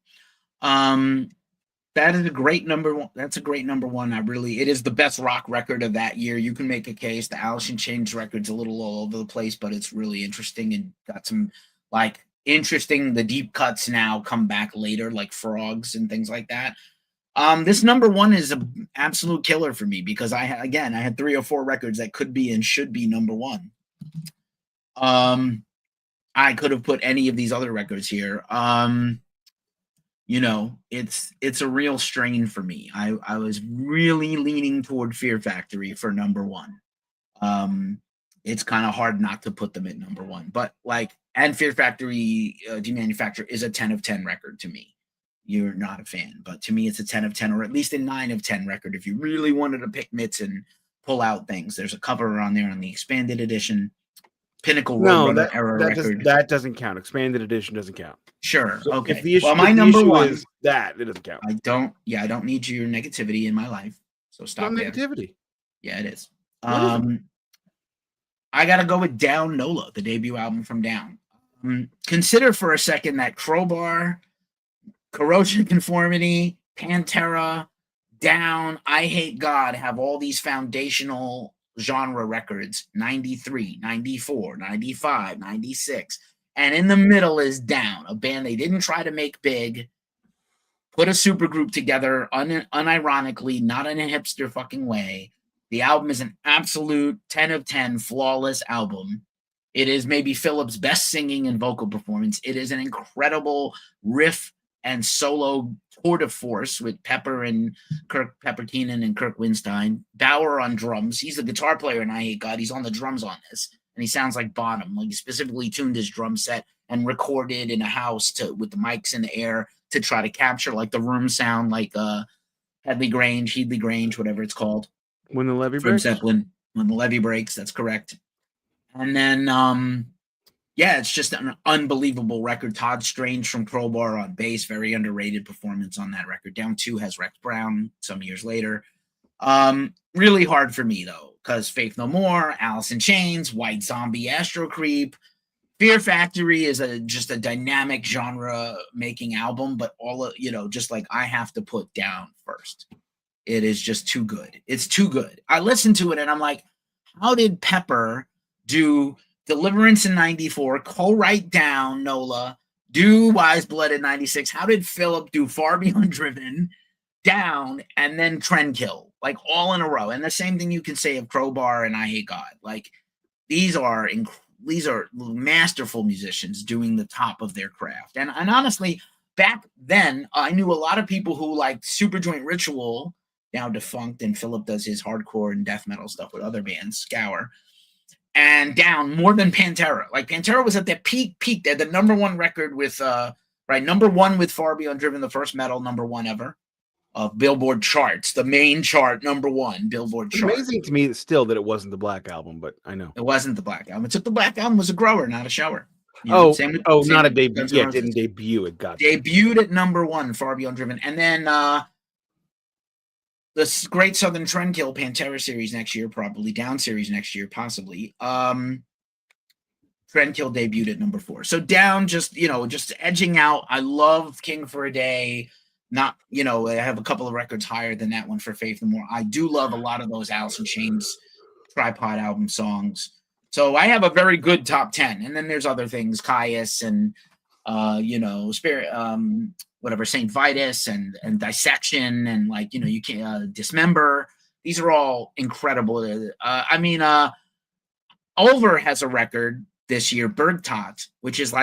That is a great number one. That's a great number one. It is the best rock record of that year. You can make a case. The Alice in Chains record's a little all over the place, but it's really interesting and got some interesting. The deep cuts now come back later, like Frogs and things like that. This number one is an absolute killer for me because I had 3 or 4 records that could be and should be number one. I could have put any of these other records here. It's a real strain for me. I was really leaning toward Fear Factory for number one. It's kind of hard not to put them at number one, but and Fear Factory Demanufacture is a 10 of 10 record to me. You're not a fan, but to me, it's a 10 of 10 or at least a 9 of 10 record. If you really wanted to pick nits and pull out things, there's a cover on there on the expanded edition. Pinnacle Roadrunner era record. That doesn't count. Expanded edition doesn't count. Sure. So okay. My number one is that it doesn't count. I don't need your negativity in my life. So stop there. Negativity. Yeah, it is. I gotta go with Down Nola, the debut album from Down. Consider for a second that Crowbar, Corrosion Conformity, Pantera, Down, I Hate God have all these foundational genre records, 93, 94, 95, 96. And in the middle is Down, a band they didn't try to make big, put a supergroup together unironically, not in a hipster fucking way. The album is an absolute 10 of 10 flawless album. It is maybe Philip's best singing and vocal performance. It is an incredible riff and solo tour de force with Pepper and Kirk Peppertinen and Kirk Winstein. Bauer on drums. He's the guitar player in I Hate God. He's on the drums on this. And he sounds like Bonham. He specifically tuned his drum set and recorded in a house with the mics in the air to try to capture the room sound like Headley Grange, whatever it's called. When the Levee From Breaks? Zeppelin. When the Levee Breaks, that's correct. And then, it's just an unbelievable record. Todd Strange from Crowbar on bass, very underrated performance on that record. Down 2 has Rex Brown some years later. Really hard for me, though, because Faith No More, Alice in Chains, White Zombie, Astro Creep, Fear Factory is just a dynamic genre making album, but all of, just like I have to put down first. It is just too good. It's too good. I listened to it and I'm like, how did Pepper do Deliverance in 94, co-write down Nola, do Wise Blood in 96? How did Philip do Far Beyond Driven, Down, and then Trendkill, like all in a row? And the same thing you can say of Crowbar and I Hate God. Like these are masterful musicians doing the top of their craft. And honestly, back then, I knew a lot of people who liked Superjoint Ritual, now defunct, and Philip does his hardcore and death metal stuff with other bands, Scour, and Down more than Pantera. Like Pantera was at their peak. They're the number one record with, number one with Far Beyond Driven, the first metal number one ever. Billboard charts, the main chart, number one Billboard chart. Amazing to me still that it wasn't the Black Album, but I know it wasn't the Black Album. It took the Black Album was a grower, not a shower. Not a debut. Yeah, it didn't debut. It got debuted at number one, Far Beyond Driven, and then the Great Southern Trendkill Pantera series next year, probably Down series next year, possibly. Trendkill debuted at number 4. So Down just edging out. I love King for a Day. Not, I have a couple of records higher than that one for Faith No More. I do love a lot of those Alice in Chains Tripod album songs. So I have a very good top 10. And then there's other things, Caius and, Spirit, St. Vitus and Dissection and you can Dismember. These are all incredible. Over has a record this year, Bergtot, which is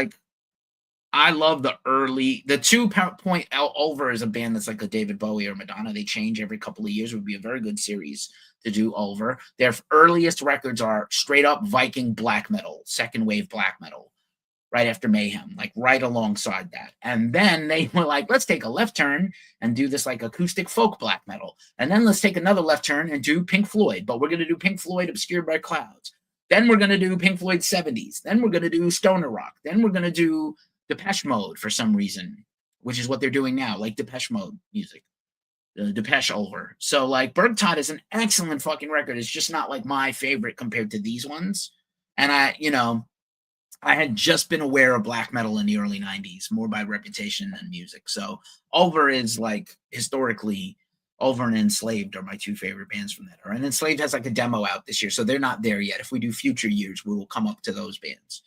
I love the 2-point Over is a band that's like a David Bowie or Madonna. They change every couple of years. It would be a very good series to do Over. Their earliest records are straight up Viking black metal, second wave black metal, right after Mayhem, right alongside that. And then they were like, let's take a left turn and do this acoustic folk black metal. And then let's take another left turn and do Pink Floyd, but we're going to do Pink Floyd Obscured by Clouds. Then we're going to do Pink Floyd 70s. Then we're going to do Stoner Rock. Then we're going to do Depeche Mode for some reason, which is what they're doing now, Depeche Mode music, Depeche Over. So Bergtot is an excellent fucking record. It's just not my favorite compared to these ones. And I had just been aware of black metal in the early 90s, more by reputation than music. So Over is historically, Over and Enslaved are my two favorite bands from that era. And Enslaved has a demo out this year, so they're not there yet. If we do future years, we will come up to those bands.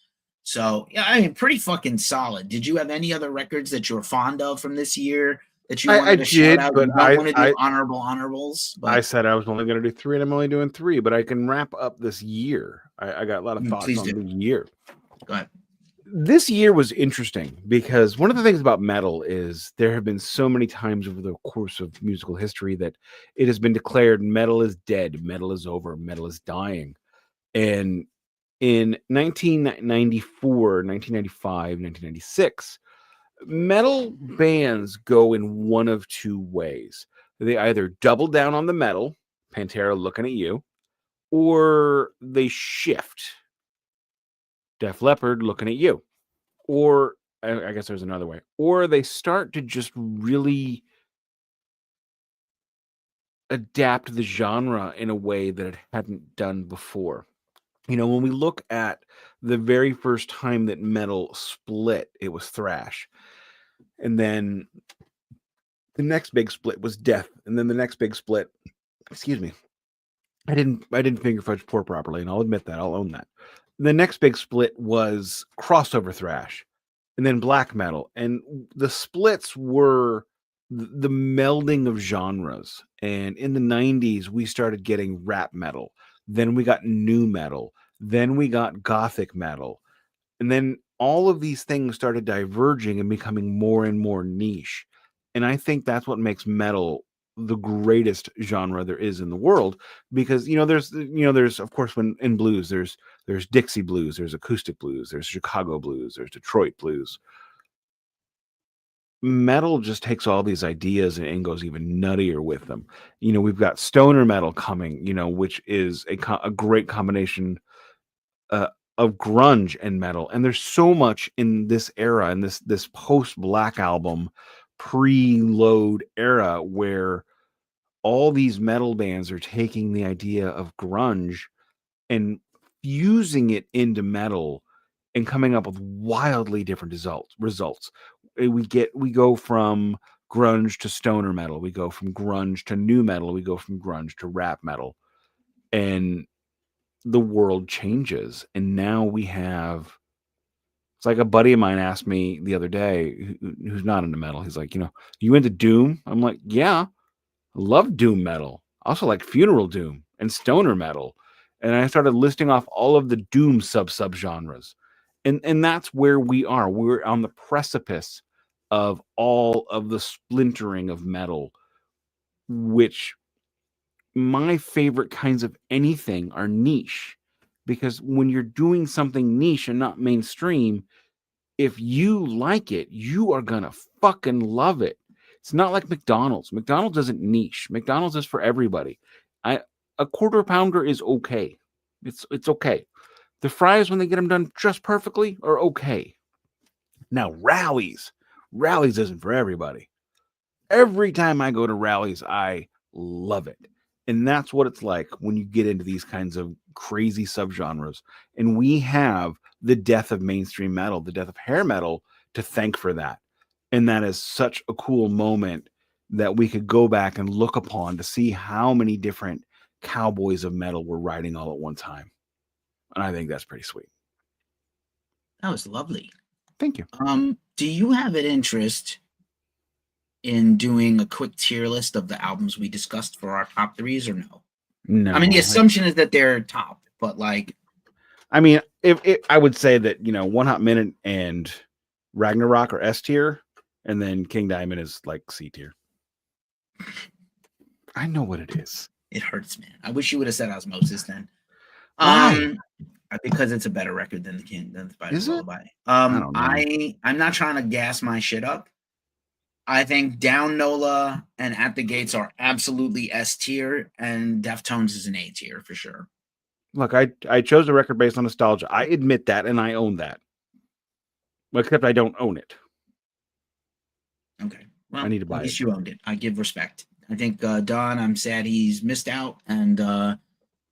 So, yeah, pretty fucking solid. Did you have any other records that you're fond of from this year that you wanted to shout out? But I want to do honorables. But I said I was only going to do 3, and I'm only doing 3, but I can wrap up this year. I got a lot of thoughts on the year. Go ahead. This year was interesting because one of the things about metal is there have been so many times over the course of musical history that it has been declared metal is dead, metal is over, metal is dying. And in 1994, 1995, 1996, metal bands go in one of two ways. They either double down on the metal, Pantera Looking at You, or they shift, Def Leppard Looking at You. Or, I guess there's another way, or they start to just really adapt the genre in a way that it hadn't done before. When we look at the very first time that metal split, it was thrash. And then the next big split was death. And then the next big split, I didn't finger fudge pour properly, and I'll admit that. I'll own that. The next big split was crossover thrash, and then black metal. And the splits were the melding of genres. And in the 90s, we started getting rap metal. Then we got nu metal. Then we got gothic metal. And then all of these things started diverging and becoming more and more niche. And I think that's what makes metal the greatest genre there is in the world, because there's of course, when in blues there's Dixie blues, there's acoustic blues, there's Chicago blues, there's Detroit blues. Metal just takes all these ideas and goes even nuttier with them. We've got stoner metal coming, which is a great combination of grunge and metal. And there's so much in this era, and this post Black Album preload era, where all these metal bands are taking the idea of grunge and fusing it into metal and coming up with wildly different results. We go from grunge to stoner metal. We go from grunge to new metal. We go from grunge to rap metal. And the world changes. And now we have, it's like a buddy of mine asked me the other day, who's not into metal. He's like, you into doom? I'm like, yeah, I love doom metal. I also like funeral doom and stoner metal. And I started listing off all of the doom subgenres. And that's where we are. We're on the precipice of all of the splintering of metal, which my favorite kinds of anything are niche. Because when you're doing something niche and not mainstream, if you like it, you are gonna fucking love it. It's not like McDonald's. McDonald's isn't niche. McDonald's is for everybody. A quarter pounder is okay. It's okay. The fries, when they get them done just perfectly, are okay. Now Rallies isn't for everybody. Every time I go to Rallies, I love it. And that's what it's like when you get into these kinds of crazy subgenres. And we have the death of mainstream metal, the death of hair metal to thank for that. And that is such a cool moment that we could go back and look upon to see how many different cowboys of metal were riding all at one time. And I think that's pretty sweet. That was lovely. Thank you. Do you have an interest in doing a quick tier list of the albums we discussed for our top threes, or no? No. I mean, the assumption is that they're top, but like, I mean, if I would say that, One Hot Minute and Ragnarok are S tier, and then King Diamond is like C tier. I know what it is. It hurts, man. I wish you would have said Osmosis then. Why? Because it's a better record than the Spider's Lullaby. I don't know. I'm not trying to gas my shit up. I think Down Nola and At the Gates are absolutely S tier, and Deftones is an A tier for sure. Look, I chose a record based on nostalgia. I admit that, and I own that. Except I don't own it. Okay. Well, I need to buy at least it. you owned it. I give respect. I think Don, I'm sad he's missed out. And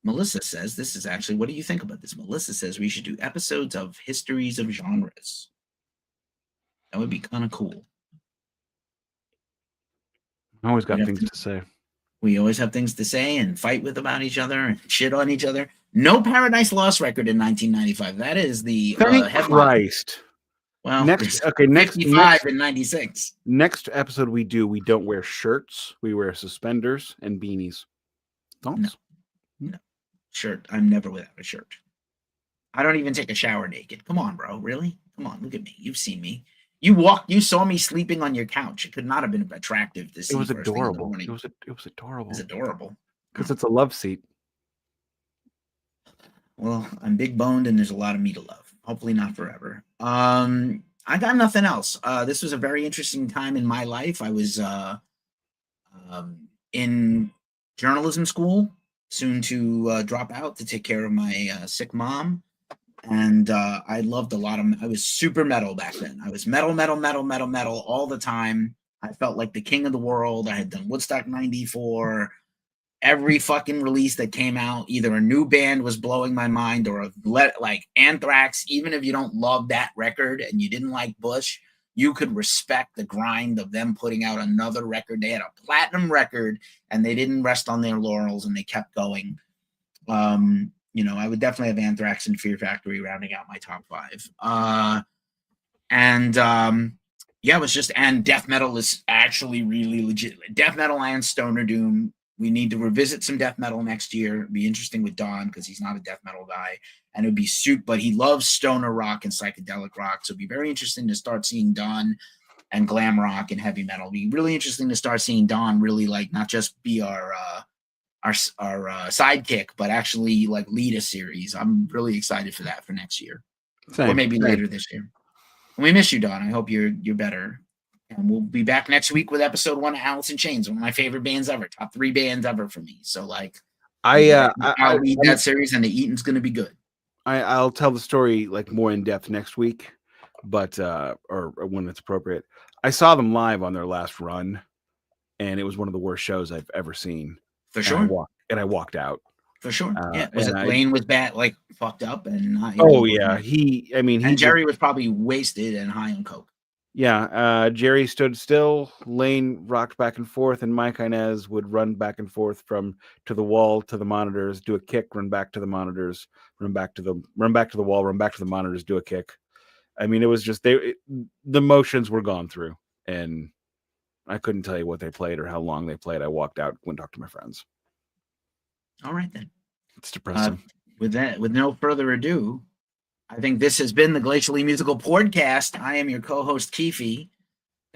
Melissa says, this is actually, what do you think about this? Melissa says we should do episodes of histories of genres. That would be kind of cool. I always got things to say. We always have things to say and fight with about each other and shit on each other. No Paradise Lost record in 1995. That is the Thank Christ. Well, next 55 and 96. Next episode we don't wear shirts. We wear suspenders and beanies. Thoughts? No. Shirt. I'm never without a shirt. I don't even take a shower naked. Come on, bro. Really? Come on. Look at me. You've seen me. You saw me sleeping on your couch. It could not have been attractive to see. It was adorable. It was adorable. It's adorable. Because it's a love seat. Well, I'm big boned and there's a lot of me to love. Hopefully not forever. I got nothing else. This was a very interesting time in my life. I was in journalism school, soon to drop out to take care of my sick mom. And I loved a lot of, I was super metal back then. I was metal all the time. I felt like the king of the world. I had done Woodstock 94. Every fucking release that came out, either a new band was blowing my mind or like Anthrax. Even if you don't love that record and you didn't like Bush, you could respect the grind of them putting out another record. They had a platinum record and they didn't rest on their laurels and they kept going. I would definitely have Anthrax and Fear Factory rounding out my top 5. It was just, and death metal is actually really legit. Death metal and stoner doom. We need to revisit some death metal next year. It'd be interesting with Don because he's not a death metal guy, and it'd be but he loves stoner rock and psychedelic rock. So it'd be very interesting to start seeing Don and glam rock and heavy metal. It'd be really interesting to start seeing Don really like not just be our sidekick, but actually like lead a series. I'm really excited for that for next year. Or maybe later this year. And we miss you, Don. I hope you're better. And we'll be back next week with episode 1 of Alice in Chains, one of my favorite bands ever, top 3 bands ever for me. So like, I'll lead that series, and the eating's going to be good. I'll tell the story like more in depth next week, but or when it's appropriate. I saw them live on their last run, and it was one of the worst shows I've ever seen. For sure. And I walked out. for sure. Yeah, was and it Lane was bad, like fucked up, and not, oh yeah, he. I mean, and he Jerry was probably wasted and high on coke. Yeah, Jerry stood still. Lane rocked back and forth, and Mike Inez would run back and forth from to the wall to the monitors, do a kick, run back to the monitors, run back to the wall, run back to the monitors, do a kick. I mean, it was just the motions were gone through, and I couldn't tell you what they played or how long they played. I walked out, went and talked to my friends. All right then. It's depressing. With no further ado, I think this has been the Glacially Musical Podcast. I am your co-host, Keefy.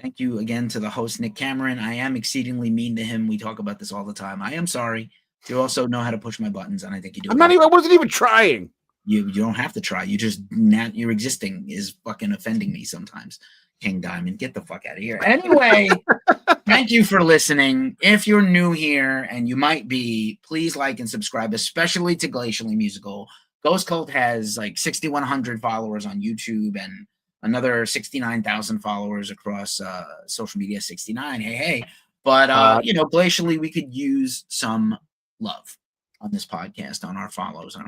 Thank you again to the host, Nick Cameron. I am exceedingly mean to him. We talk about this all the time. I am sorry. You also know how to push my buttons, and I think you do. I wasn't even trying. You don't have to try. You just, your existing is fucking offending me sometimes. King Diamond, get the fuck out of here. Anyway, thank you for listening. If you're new here, and you might be, please like and subscribe, especially to Glacially Musical. Ghost Cult has like 6,100 followers on YouTube and another 69,000 followers across social media. 69, hey. But Glacially, we could use some love on this podcast, on our follows, on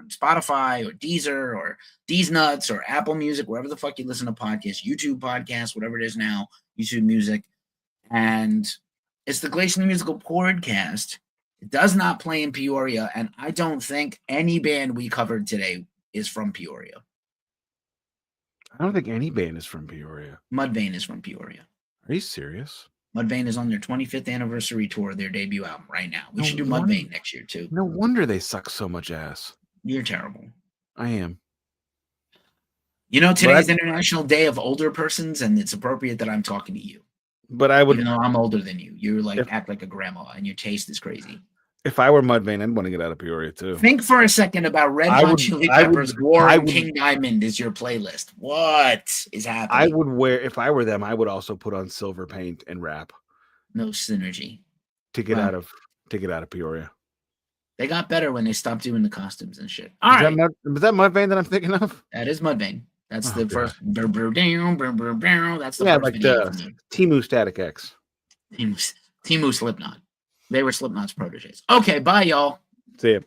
Spotify or Deezer or D's Nuts or Apple Music, wherever the fuck you listen to podcasts, YouTube podcasts, whatever it is now, YouTube Music, and it's the Glacially Musical Podcast. It does not play in Peoria, and I don't think any band we covered today is from Peoria. I don't think any band is from Peoria. Mudvayne is from Peoria. Are you serious? Mudvayne is on their 25th anniversary tour, their debut album right now. We should do Mudvayne next year, too. No wonder they suck so much ass. You're terrible. I am. You know, today's International Day of Older Persons, and it's appropriate that I'm talking to you. But I would... Even though I'm older than you. You're act like a grandma, and your taste is crazy. If I were Mudvayne, I'd want to get out of Peoria, too. Think for a second about Red Hot Chili Peppers' War and King Diamond is your playlist. What is happening? If I were them, I would also put on silver paint and rap. No synergy. To get out of Peoria. They got better when they stopped doing the costumes and shit. All right. Was that Mudvayne that I'm thinking of? That is Mudvayne. That's the first. That's the first like the Timu Static X. Timu Slipknot. They were Slipknot's proteges. Okay, bye, y'all. See ya.